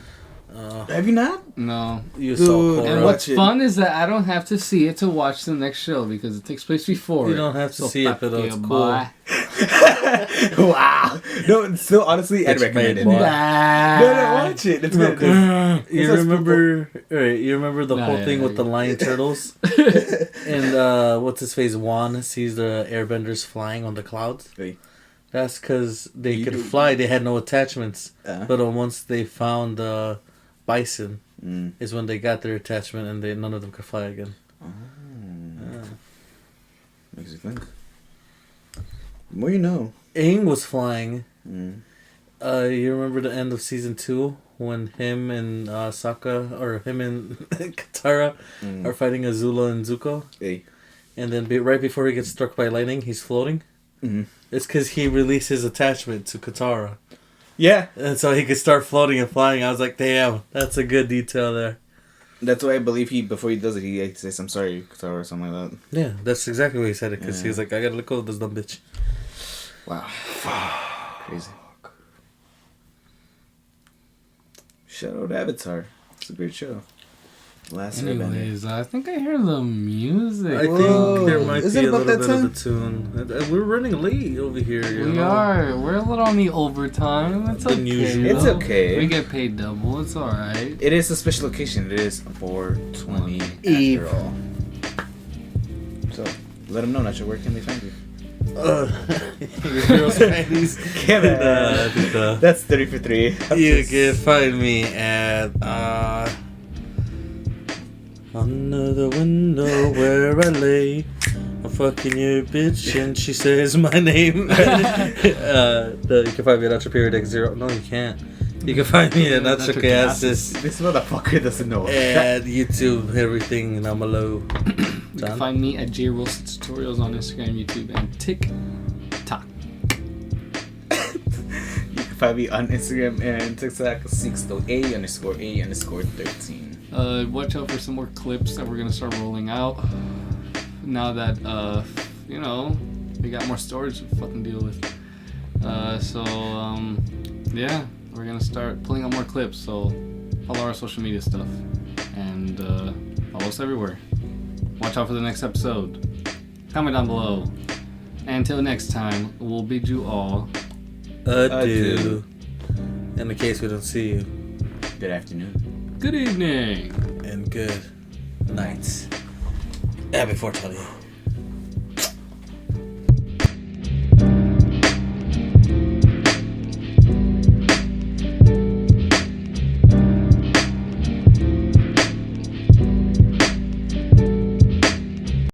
Have you not? No. You Dude, saw and And Korra. what's Watch it. fun is that I don't have to see it to watch the next show because it takes place before. You it. don't have to So see it, fuck but you, it's cool. boy. Wow. No, still, honestly, I'd It's recommend made it. by- No, watch it. It's good. You It's remember? Alright, you remember the Nah, whole yeah, thing yeah, with the yeah. lion turtles, and what's his face? Juan sees the airbenders flying on the clouds. Hey. That's because they You could do- fly. They had no attachments. Uh-huh. But once they found bison, Mm. is when they got their attachment, and none of them could fly again. Makes you think. The more you know. Aang was flying. Mm. You remember the end of season 2 when him and Sokka, or him and Katara are fighting Azula and Zuko, Hey. and then right before he gets struck by lightning, he's floating. Mhm. It's because he released his attachment to Katara, Yeah. and so he could start floating and flying. I was like, damn, that's a good detail there. That's why I believe before he does it, he says, I'm sorry, Katara, or something like that. Yeah, that's exactly what he said it, because Yeah. he was like, I gotta let go of this dumb bitch. Wow. Crazy. Shout out Avatar. It's a great show. Last Airbender. Anyways, I think I hear the music. I Whoa. think there might Is be it a about little that bit of the tune. We're running late over here. You We know? are. We're a little on the overtime. It's Than okay. usual. It's though. okay. We get paid double. It's alright. It is a special occasion. It is 420 Eve. after all. So, let them know, Nacho. Where can they find you? Your girl's Chinese. Kevin. That's 30 for 3. You can find me at under the window where I lay. fucking you, bitch, and she says my name. You can find me at Ultraperiodic0. No, you can't. You can find me at Ultrachaosis. This motherfucker doesn't know. And YouTube, everything, and I'm a low. You can find me at J Wilson Tutorials on Instagram, YouTube, and TikTok. You can find me on Instagram and TikTok, @A_13. Watch out for some more clips that we're gonna start rolling out. Now that we got more storage to fucking deal with. Yeah, we're gonna start pulling out more clips. So follow our social media stuff and follow us everywhere. Watch out for the next episode. Comment down below. And until next time, we'll bid you all adieu. In the case we don't see you. Good afternoon. good evening. And good night. Happy 420.